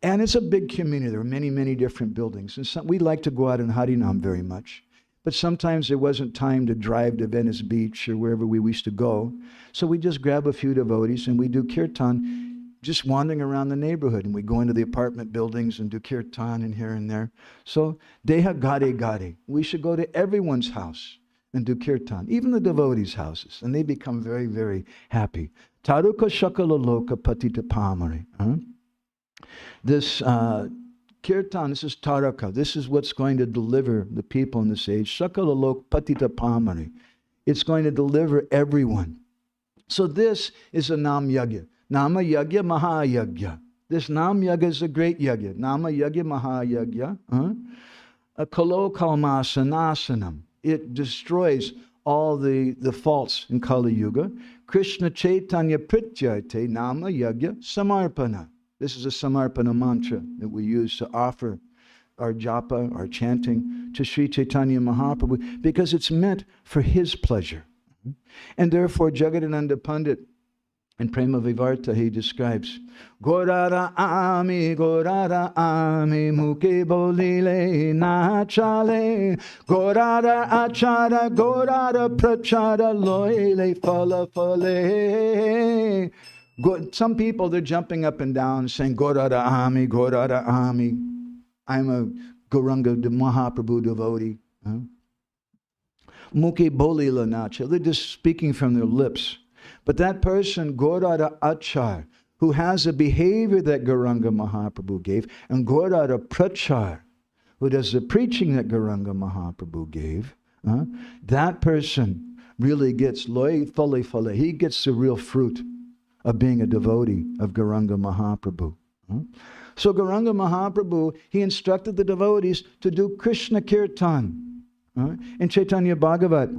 And it's a big community. There are many, many different buildings. And we like to go out in Harinam very much. But sometimes there wasn't time to drive to Venice Beach or wherever we used to go. So we just grab a few devotees and we do kirtan, just wandering around the neighborhood. And we go into the apartment buildings and do kirtan and here and there. So, Deha Gare Gare. We should go to everyone's house and do kirtan, even the devotees' houses. And they become very, very happy. Taruka Shakala Loka Patita Pamare. This kirtan, this is Taraka. This is what's going to deliver the people in this age. Shakala Lok Patita Pamare. It's going to deliver everyone. So this is a Nam Yagya. Nama Yagya Mahayagya. This Nam Yagya is a great Yagya. Nama Yagya Mahayagya. A Kalo Kalmasanasanam. It destroys all the faults in Kali Yuga. Krishna Chaitanya Prityate Nama Yagya Samarpana. This is a Samarpana mantra that we use to offer our japa, our chanting to Sri Chaitanya Mahaprabhu because it's meant for his pleasure. And therefore Jagannath Pandit in Prema Vivarta he describes Gorara Ami Muke Bolile Nachale Gorara Achara Gorara Prachara Loile Fala Fale. Some people, they're jumping up and down saying, Gorada Ami, Gorada Ami. I'm a Gauranga Mahaprabhu devotee. Mukhi Boli Lanacha. They're just speaking from their lips. But that person, Gorada Achar, who has a behavior that Gauranga Mahaprabhu gave, and Gorada Prachar, who does the preaching that Gauranga Mahaprabhu gave, that person really gets loy fale fale. He gets the real fruit of being a devotee of Gauranga Mahaprabhu. So Gauranga Mahaprabhu, he instructed the devotees to do Krishna Kirtan. In Chaitanya Bhagavata,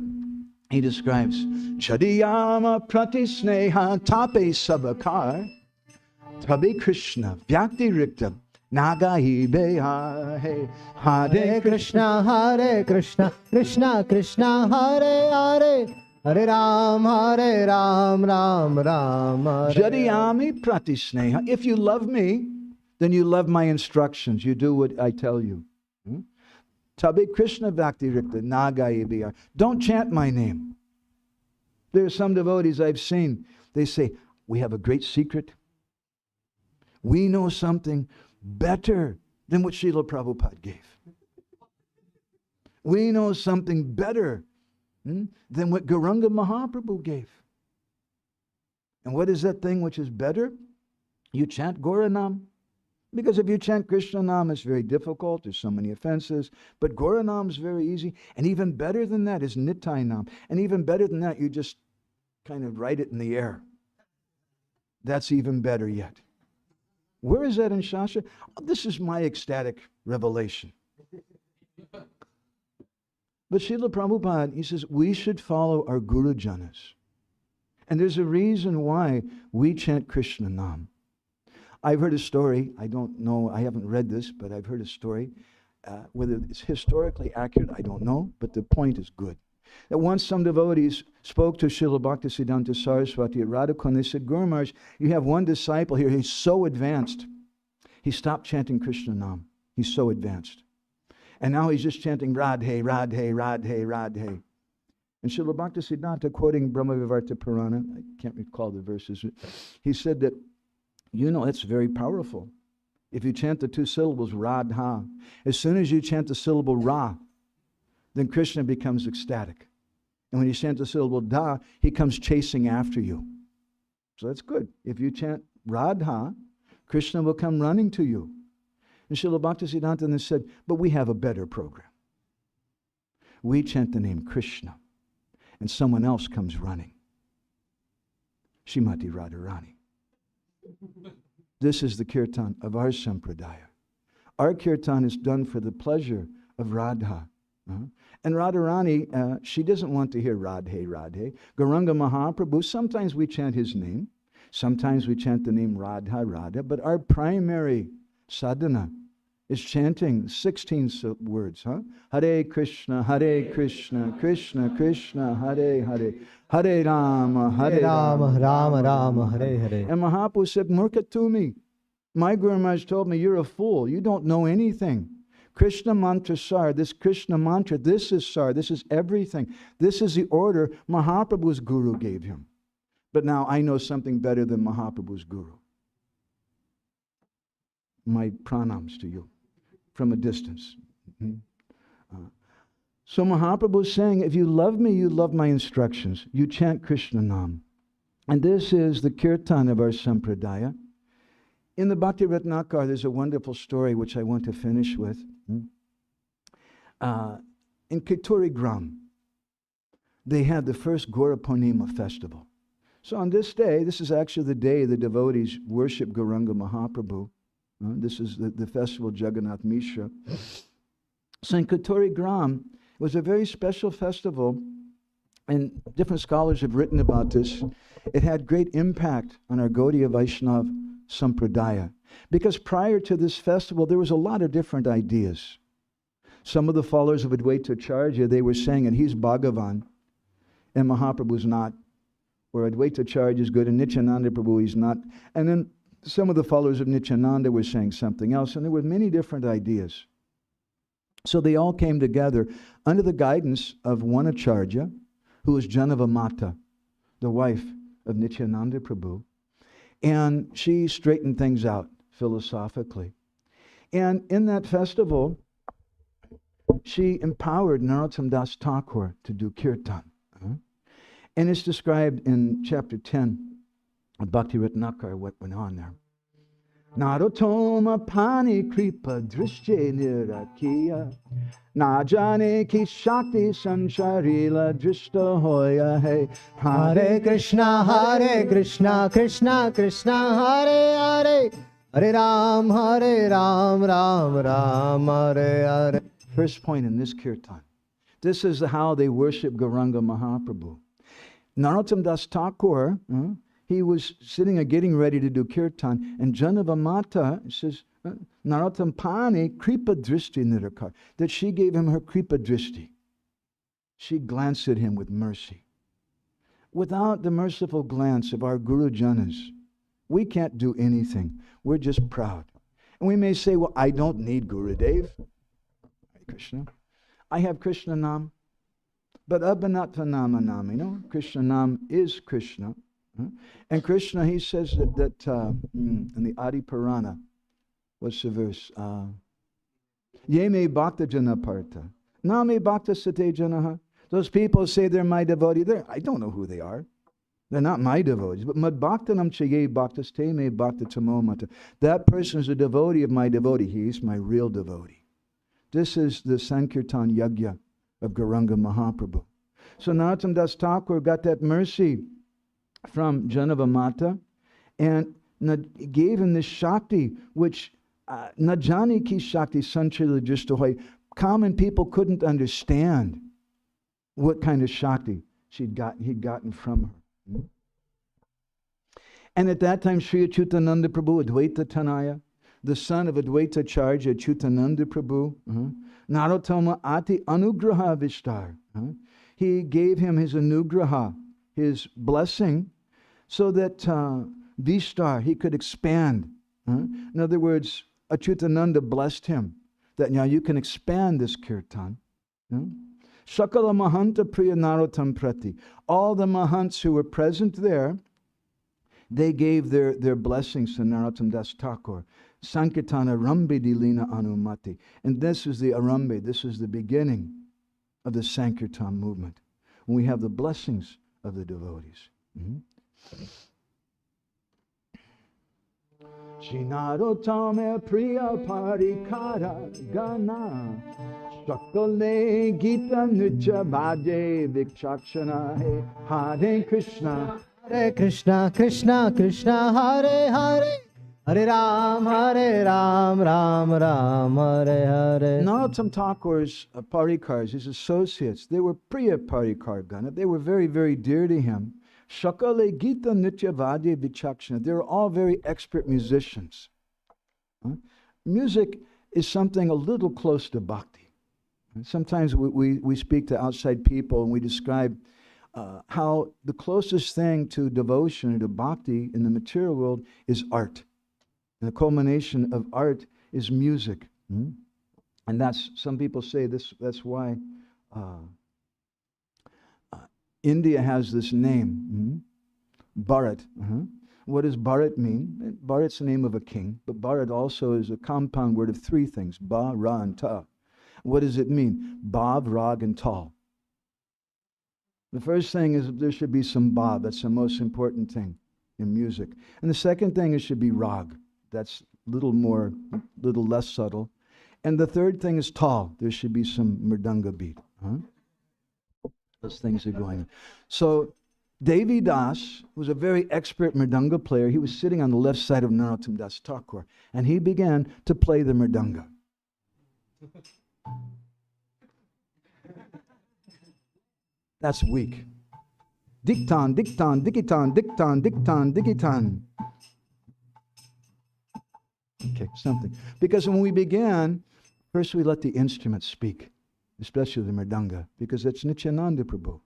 he describes, Chadiyama Pratisneha Tape Sabakar Tabe Krishna Vyakti Rikta Nagahi Beha Hare Krishna Hare Krishna Krishna Krishna Hare Hare Hare Ram Ram Ram Hare. Jadiyami pratisneha. If you love me, then you love my instructions. You do what I tell you. Tabe Krishna Bhakti Rikta Nagai. Don't chant my name. There are some devotees I've seen. They say, we have a great secret. We know something better than what Srila Prabhupada gave. We know something better than what Gauranga Mahaprabhu gave. And what is that thing which is better? You chant Gauranam. Because if you chant Krishna Nam, it's very difficult. There's so many offenses. But Gauranam is very easy. And even better than that is Nitai Nam. And even better than that, you just kind of write it in the air. That's even better yet. Where is that in Shastra? Oh, this is my ecstatic revelation. But Srila Prabhupada, he says, we should follow our Guru Janas. And there's a reason why we chant Krishna Nam. I've heard a story, I don't know, I haven't read this, but I've heard a story. Whether it's historically accurate, I don't know, but the point is good. That once some devotees spoke to Srila Bhaktisiddhanta Saraswati at Radhakund. They said, Guru Maharaj, you have one disciple here, he's so advanced. He stopped chanting Krishna Nam. He's so advanced. And now he's just chanting Radhe, Radhe, Radhe, Radhe. And Srila Bhaktisiddhanta, quoting Brahmavivarta Purana, I can't recall the verses, he said that, it's very powerful. If you chant the 2 syllables, Radha, as soon as you chant the syllable Ra, then Krishna becomes ecstatic. And when you chant the syllable Da, he comes chasing after you. So that's good. If you chant Radha, Krishna will come running to you. And Srila Bhaktisiddhanta then said, but we have a better program. We chant the name Krishna, and someone else comes running. Shrimati Radharani. This is the kirtan of our sampradaya. Our kirtan is done for the pleasure of Radha. And Radharani, she doesn't want to hear Radhe, Radhe. Gauranga Mahaprabhu, sometimes we chant his name. Sometimes we chant the name Radha, Radha. But our primary sadhana is chanting 16 words. Hare Krishna, Krishna Krishna, Hare Hare. Hare Rama, Rama Rama, Hare Hare. And Mahaprabhu said, Murkatumi, my Guru Maharaj told me, you're a fool. You don't know anything. Krishna mantra sar, this Krishna mantra, this is sar, this is everything. This is the order Mahaprabhu's Guru gave him. But now I know something better than Mahaprabhu's Guru. My pranams to you from a distance. So Mahaprabhu is saying, if you love me, you love my instructions. You chant Krishna Nam. And this is the kirtan of our sampradaya. In the Bhakti Ratnakar, there's a wonderful story which I want to finish with. In Kituri Gram, they had the first Gaura Purnima festival. So on this day, this is actually the day the devotees worship Gauranga Mahaprabhu. This is the festival Jagannath Mishra. So in Kituri Gram, it was a very special festival, and different scholars have written about this. It had great impact on our Gaudiya Vaishnava Sampradaya. Because prior to this festival, there was a lot of different ideas. Some of the followers of Advaita Acharya, they were saying that he's Bhagavan, and Mahaprabhu's not. Or Advaita Acharya is good, and Nityananda Prabhu he's not. And then some of the followers of Nityananda were saying something else, and there were many different ideas. So they all came together under the guidance of one Acharya, who was Janava Mata, the wife of Nityananda Prabhu. And she straightened things out philosophically. And in that festival, she empowered Narottam Das Thakur to do kirtan. And it's described in chapter 10 of Bhakti Ratnakar, what went on there. Narottama pani kripa drishche nirakiya na jane ki shakti sancharila drishta hoya hey. Hare Krishna, Krishna Krishna, Hare Hare. Hare Ram, Ram Ram, Hare Hare. First point in this kirtan. This is how they worship Gauranga Mahaprabhu. Narottam Das Thakur, he was sitting and getting ready to do kirtan, and Janava Mata says, Narottam Pani Kripa Drishti Nirakar, that she gave him her Kripa Drishti. She glanced at him with mercy. Without the merciful glance of our Guru Janas, we can't do anything. We're just proud. And we may say, well, I don't need Gurudev. Krishna. I have Krishna Nam, but Abhinatva Nama Nam, Krishna Nam is Krishna. And Krishna, he says that in the Adi Purana, what's the verse? Ye me bhakta jana parta, na me bhakta sate janaha. Those people say they're my devotee. I don't know who they are. They're not my devotees. But mad bhaktanam chaye bhaktas te me bhakta tamomata. That person is a devotee of my devotee. He's my real devotee. This is the Sankirtan Yagya of Gauranga Mahaprabhu. So Narottam Das Thakur got that mercy from Janava Mata and gave him this Shakti, which Najani ki Shakti Sanchila Jistahoy. Common people couldn't understand what kind of Shakti he'd gotten from her. And at that time, Sri Achyutananda Prabhu, Advaita Tanaya, the son of Advaita Acharya Achyutananda Prabhu, Narottama Ati Anugraha Vishtar. He gave him his Anugraha, his blessing, so that Vishtar, he could expand. In other words, Achyutananda blessed him that now you can expand this kirtan. Shakala Mahanta Priya Narottam Prati. All the Mahants who were present there, they gave their blessings to Narottam Das Thakur. Sankirtana Arambe Dilina Anumati. And this is the Arambe, this is the beginning of the Sankirtan movement. When we have the blessings of the devotees. Shinarottama Priya Parikara Gana Shakale Gita Nitya Bhade Vikshakshana Hare Krishna Hare Krishna, Krishna Krishna, Hare Hare, Hare Ram, Ram Ram, Hare Hare. Narottam Thakur's Parikars, his associates, they were Priya Parikar Gana. They were very, very dear to him. Shakale Gita Nitya Vadya Vichakshana. They were all very expert musicians. Music is something a little close to bhakti. Sometimes we speak to outside people and we describe how the closest thing to devotion or to bhakti in the material world is art. And the culmination of art is music. And that's, some people say that's why India has this name, Bharat. What does Bharat mean? Bharat's the name of a king, but Bharat also is a compound word of three things, Ba, Ra, and Ta. What does it mean? Bhav, Rag, and Tal. The first thing is there should be some bhav. That's the most important thing in music. And the second thing is should be rag. That's little less subtle. And the third thing is tal. There should be some mridanga beat. Those things are going on. So Devi Das was a very expert mridanga player. He was sitting on the left side of Narottam Das Thakur, and he began to play the mridanga. That's weak. Diktan, diktan, dikitan, diktan, diktan, dikitan. Okay, something. Because when we began, first we let the instrument speak, especially the mridanga, because it's Nityananda Prabhu.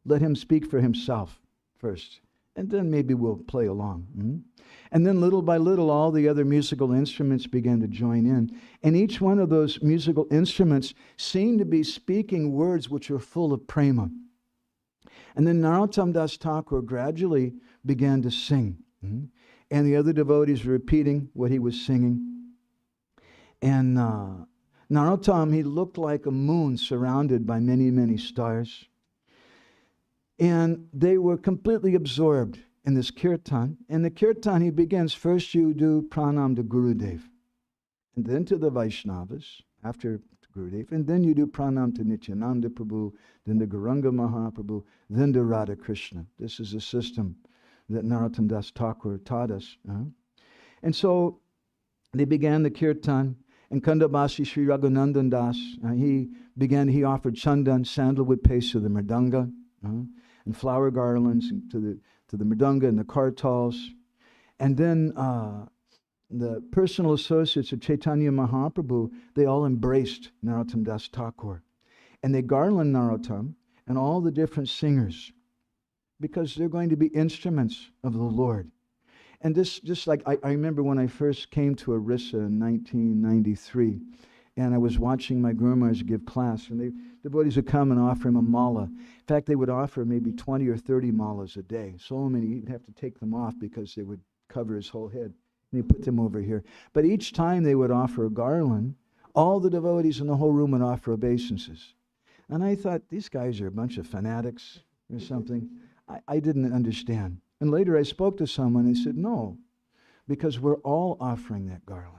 Let him speak for himself first, and then maybe we'll play along. And then little by little, all the other musical instruments began to join in. And each one of those musical instruments seemed to be speaking words which were full of prema. And then Narottam Das Thakur gradually began to sing. And the other devotees were repeating what he was singing. And Narottam, he looked like a moon surrounded by many, many stars. And they were completely absorbed in this kirtan. And the kirtan, he begins, first you do pranam to Gurudev, and then to the Vaishnavas, after Gurudev, and then you do pranam to Nityananda Prabhu, then to Gauranga Mahaprabhu, then to Radha Krishna. This is a system that Narottam Das Thakur taught us. And so they began the kirtan, and Kandabasi Sri Raghunandan Das, he offered chandan, sandalwood paste to the mridanga, and flower garlands to the mridanga and the kartals. And then the personal associates of Chaitanya Mahaprabhu, they all embraced Narottam Das Thakur. And they garland Narottam and all the different singers, because they're going to be instruments of the Lord. And this, just like I remember when I first came to Orissa in 1993, and I was watching my Guru Maharaj give class, and the devotees would come and offer him a mala. In fact, they would offer maybe 20 or 30 malas a day. So many, he'd have to take them off because they would cover his whole head. And he'd put them over here. But each time they would offer a garland, all the devotees in the whole room would offer obeisances. And I thought, these guys are a bunch of fanatics or something. I didn't understand. And later I spoke to someone and he said, no, because we're all offering that garland.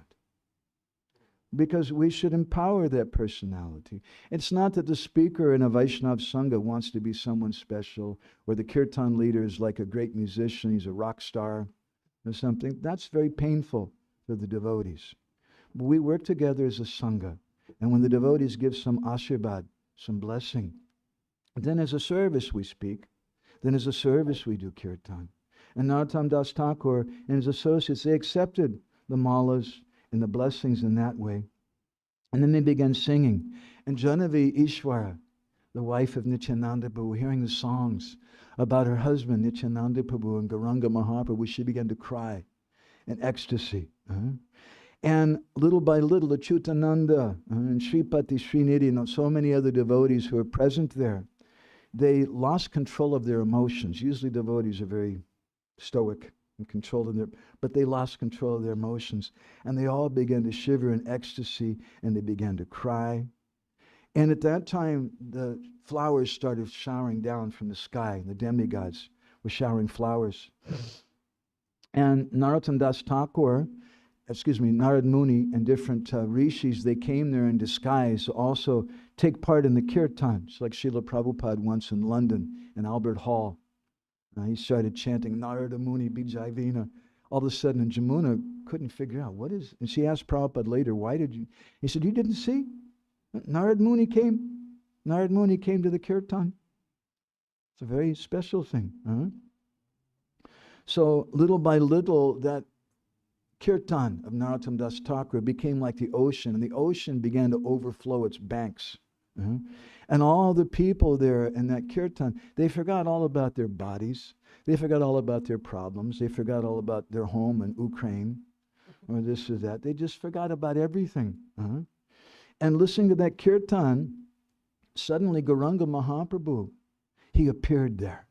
Because we should empower that personality. It's not that the speaker in a Vaishnav Sangha wants to be someone special, or the kirtan leader is like a great musician, he's a rock star or something. That's very painful for the devotees. But we work together as a Sangha. And when the devotees give some ashirvad, some blessing, then as a service we speak, then as a service we do kirtan. And Narottam Das Thakur and his associates, they accepted the malas and the blessings in that way. And then they began singing. And Janavi Ishwara, the wife of Nityananda Prabhu, hearing the songs about her husband Nityananda Prabhu and Gauranga Mahaprabhu, she began to cry in ecstasy. And little by little, Achyutananda and Sripati Srinidhi and so many other devotees who were present there, they lost control of their emotions. Usually devotees are very stoic and controlled in their, but they lost control of their emotions. And they all began to shiver in ecstasy, and they began to cry. And at that time, the flowers started showering down from the sky. The demigods were showering flowers. And Narottam Das Thakur, Narad Muni and different rishis, they came there in disguise to also take part in the kirtans, like Srila Prabhupada once in London, in Albert Hall. He started chanting, Narada Muni Bijayvina. All of a sudden, and Jamuna couldn't figure out, what is, and she asked Prabhupada later, why did you, he said, you didn't see? Narad Muni came to the kirtan. It's a very special thing. So little by little, that kirtan of Narottam Das Thakur became like the ocean, and the ocean began to overflow its banks. And all the people there in that kirtan, they forgot all about their bodies. They forgot all about their problems. They forgot all about their home in Ukraine or this or that. They just forgot about everything. And listening to that kirtan, suddenly Gauranga Mahaprabhu, he appeared there,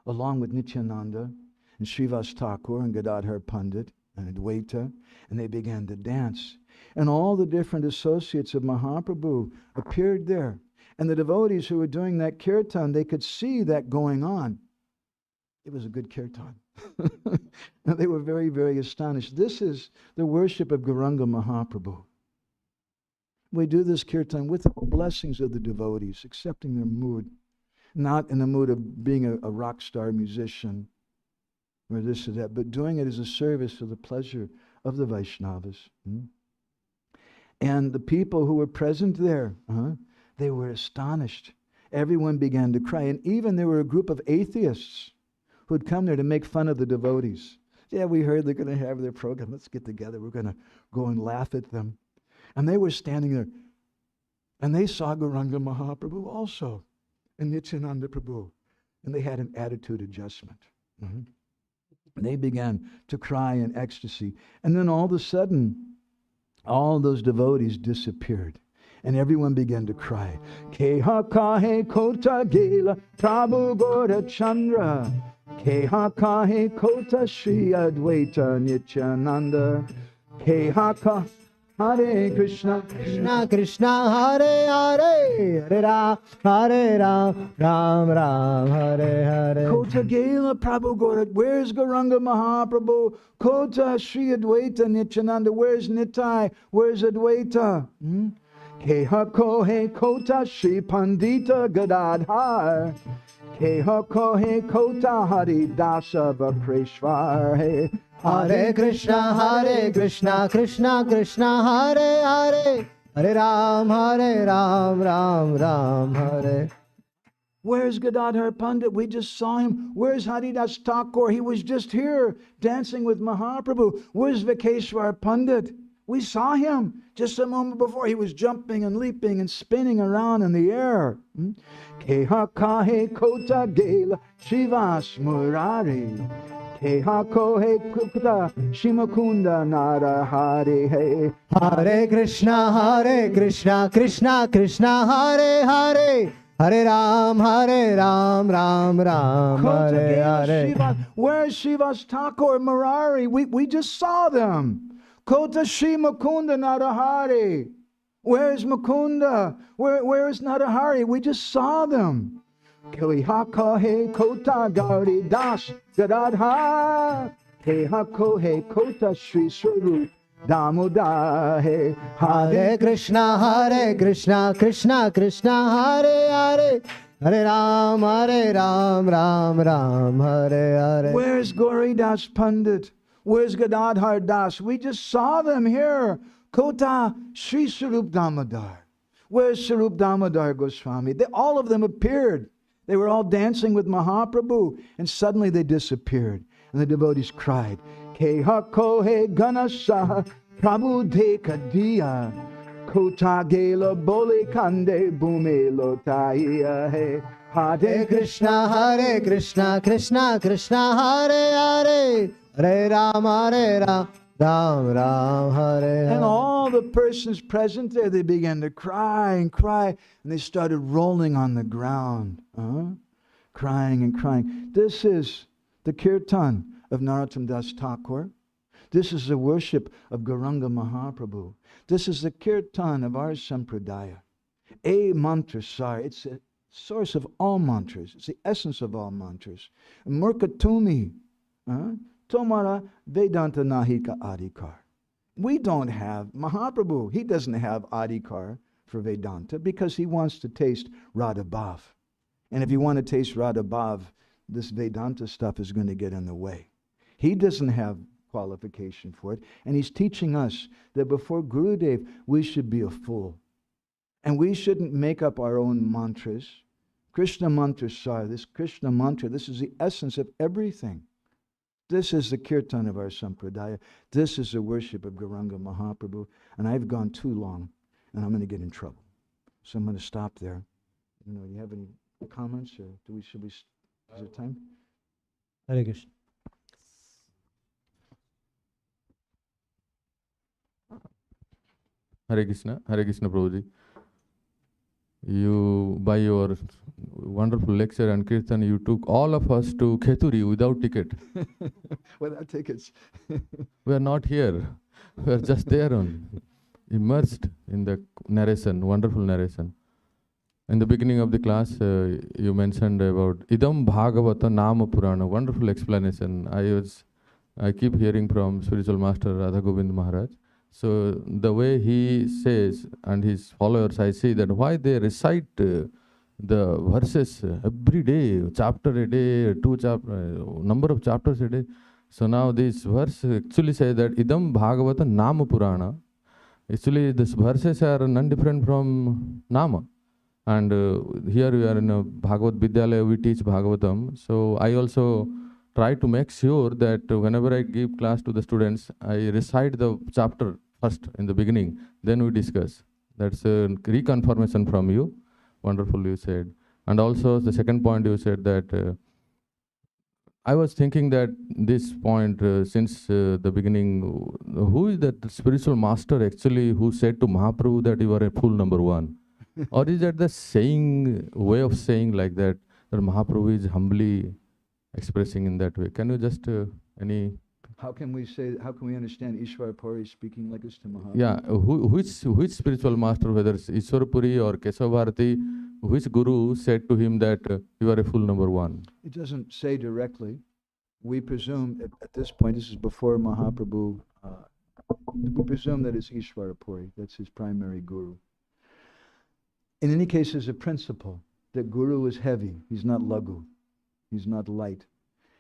along with Nityananda and Srivas Thakur and Gadadhar Pandit and Advaita, and they began to dance. And all the different associates of Mahaprabhu appeared there. And the devotees who were doing that kirtan, they could see that going on. It was a good kirtan. And they were very, very astonished. This is the worship of Gauranga Mahaprabhu. We do this kirtan with the blessings of the devotees, accepting their mood, not in the mood of being a rock star musician or this or that, but doing it as a service for the pleasure of the Vaishnavas. And the people who were present there, they were astonished. Everyone began to cry. And even there were a group of atheists who had come there to make fun of the devotees. Yeah, we heard they're going to have their program. Let's get together. We're going to go and laugh at them. And they were standing there. And they saw Gauranga Mahaprabhu also, and Nityananda Prabhu. And they had an attitude adjustment. And they began to cry in ecstasy. And then all of a sudden, all those devotees disappeared. And everyone began to cry. Keha kahe kota gela Prabhu Gora Chandra. Keha kahe kota Shri Advaita Nityananda. Keha ka Hare Krishna, Krishna Krishna, Hare Hare, Hare Ram, Ram Ram, Hare Hare. Kota Gela Prabhu Gora. Where's Gauranga Mahaprabhu? Kota Shri Advaita Nityananda. Where's Nitai? Where's Advaita? Keha kohe kota Shri Pandita Gadadhar. Keha kohe kota Hari Dasa Vakreshwar. Hare Krishna, Krishna Krishna, Hare Hare, Hare Ram, Ram Ram, Hare. Where's Gadadhar Pandit? We just saw him. Where's Haridas Thakur? He was just here dancing with Mahaprabhu. Where's Vikeshwar Pandit? We saw him just a moment before. He was jumping and leaping and spinning around in the air. Keha kahe kota gela Shivas Murari. Keha kohe kukuta Shimakunda Nara Hare He. Hare Krishna, Krishna Krishna, Hare Hare, Hare Ram, Ram Ram, Hare Hare. Where's Shivas Thakur, Murari? We just saw them. Kota Shri Mukunda Narahari. Where's Mukunda? Where is Narahari? We just saw them. Keha kohe kota Gauri Das Gadadhar. Keha kohe kota Shri Swarup Damodar. Hare Krishna, Krishna Krishna, Hare Hare, Hare Ram, Ram Ram, Hare Hare. Where's Gauri Das Pandit? Where's Gadadhar Das? We just saw them here. Kota Shri Swarup Damodar. Where's Swarup Damodar Goswami? All of them appeared. They were all dancing with Mahaprabhu, and suddenly they disappeared. And the devotees cried, Keha kohe ganasha Prabhu deka diya. Kota gela bole kande bhume lotaiya he. Hare Krishna, Krishna Krishna, Hare Hare, Hare Ram, Ram Ram Hare And Hare. all the persons present there, they began to cry and cry, and they started rolling on the ground, crying and crying. This is the kirtan of Narottam Das Thakur. This is the worship of Gauranga Mahaprabhu. This is the kirtan of our sampradaya. A mantra sar, it's a source of all mantras. It's the essence of all mantras. Murkatumi, Tomara Vedanta Nahika Adhikar. We don't have, Mahaprabhu, he doesn't have Adhikar for Vedanta because he wants to taste Radha Bhav. And if you want to taste Radha Bhav, this Vedanta stuff is going to get in the way. He doesn't have qualification for it. And he's teaching us that before Gurudev, we should be a fool. And we shouldn't make up our own mantras. Krishna mantra sar, this Krishna mantra, this is the essence of everything. This is the kirtan of our sampradaya. This is the worship of Gauranga Mahaprabhu. And I've gone too long, and I'm going to get in trouble. So I'm going to stop there. Do you have any comments, or should we, is there time? Hare Krishna. Hare Krishna Prabhuji. You, by your wonderful lecture and kirtan, you took all of us to Kheturi without ticket. Without tickets. We are not here. We are just there on, immersed in the narration, wonderful narration. In the beginning of the class, you mentioned about Idam Bhagavata Nama Purana, wonderful explanation. I keep hearing from spiritual master Radha Govind Maharaj. So the way he says, and his followers, I see that why they recite the verses every day, chapter a day, number of chapters a day. So now this verse actually says that Idam Bhagavata Nama Purana. Actually, these verses are none different from Nama. And here we are in a Mahavidyalaya, we teach Bhagavatam. So I also try to make sure that whenever I give class to the students, I recite the chapter first in the beginning, then we discuss. That's a reconfirmation from you. Wonderful you said. And also the second point you said that I was thinking that this point since the beginning, who is that spiritual master actually who said to Mahaprabhu that you are a fool number one? Or is that the saying, way of saying like that, that Mahaprabhu is humbly expressing in that way? Can you just How can we understand Ishwara Puri speaking like this to Mahaprabhu? Yeah, which spiritual master, whether it's Ishwara Puri or Kesava Bharati, which guru said to him that you are a fool number one? It doesn't say directly. We presume at this point, this is before Mahaprabhu, we presume that it's Ishwara Puri, that's his primary guru. In any case, there's a principle that guru is heavy, he's not lagu, he's not light.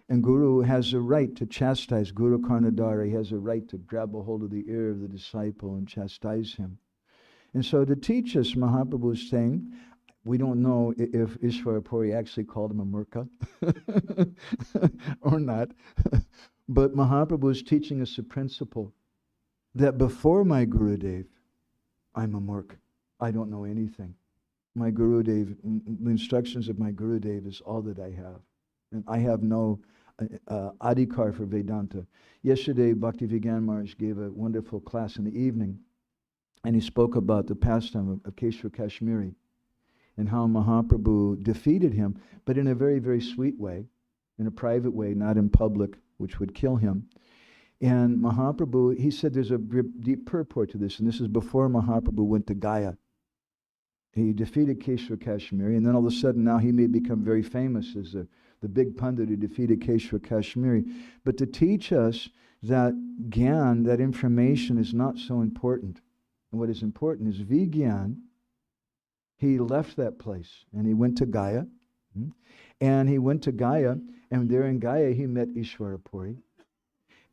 And guru has a right to chastise, Guru Karnadara, he has a right to grab a hold of the ear of the disciple and chastise him. And so to teach us, Mahaprabhu is saying, we don't know if Ishwara Puri actually called him a murka or not, but Mahaprabhu is teaching us a principle that before my Gurudev, I'm a murk. I don't know anything. My Gurudev, the instructions of my Gurudev is all that I have. And I have no adhikar for Vedanta. Yesterday, Bhakti Vigyan Maharaj gave a wonderful class in the evening, and he spoke about the pastime of Keshava Kashmiri and how Mahaprabhu defeated him, but in a very, very sweet way, in a private way, not in public, which would kill him. And Mahaprabhu, he said there's a deep purport to this, and this is before Mahaprabhu went to Gaya. He defeated Keshava Kashmiri, and then all of a sudden now he may become very famous as the big pundit who defeated Keshava Kashmiri. But to teach us that Gyan, that information, is not so important. And what is important is Vigyan. He left that place and he went to Gaya. And he went to Gaya, and there in Gaya he met Ishwara Puri.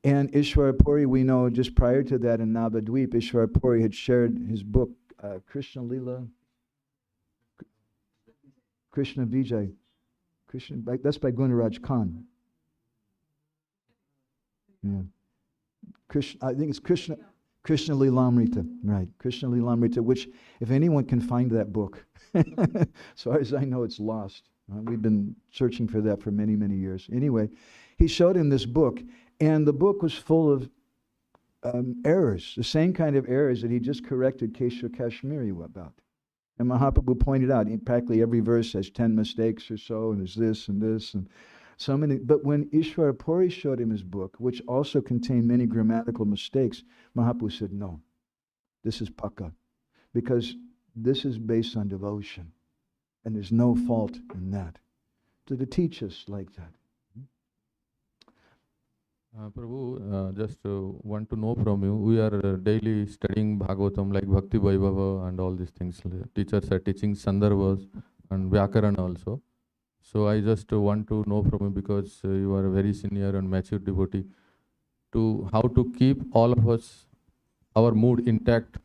And Ishwara Puri, we know just prior to that in Navadvip, Ishwara Puri had shared his book, Krishna Lila, Krishna Vijay. That's by Gunaraj Khan. Yeah. I think it's Krishna Lilamrita, right? Krishna Lilamrita, which, if anyone can find that book, as far as I know, it's lost. We've been searching for that for many, many years. Anyway, he showed him this book, and the book was full of errors, the same kind of errors that he just corrected Kesha Kashmiri about. And Mahaprabhu pointed out, in practically every verse has 10 mistakes or so, and there's this and this and so many. But when Ishwara Puri showed him his book, which also contained many grammatical mistakes, Mahaprabhu said, no, this is Pakka, because this is based on devotion, and there's no fault in that. So to teach us like that. Prabhu, just want to know from you, we are daily studying Bhagavatam like Bhakti Vaibhava and all these things. Teachers are teaching Sandarbhas and Vyakaran also. So I just want to know from you, because you are a very senior and mature devotee, to how to keep all of us, our mood intact,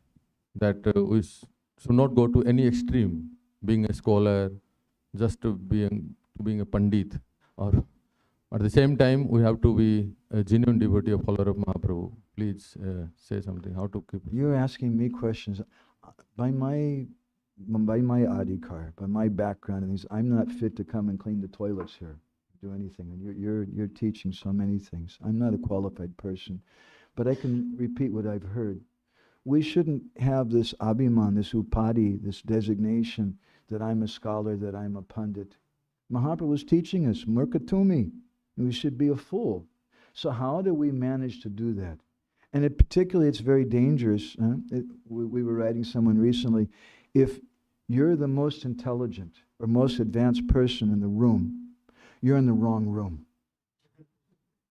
that we should not go to any extreme, being a scholar, just to being a pandit, or at the same time, we have to be a genuine devotee, a follower of Mahaprabhu. Please say something, how to keep... You're asking me questions. By my adhikar, by my background, and these, I'm not fit to come and clean the toilets here, do anything. And you're teaching so many things. I'm not a qualified person, but I can repeat what I've heard. We shouldn't have this abhiman, this upadi, this designation that I'm a scholar, that I'm a pandit. Mahaprabhu was teaching us, murkatumi. We should be a fool. So how do we manage to do that? And particularly, it's very dangerous. We were writing someone recently, if you're the most intelligent or most advanced person in the room, you're in the wrong room.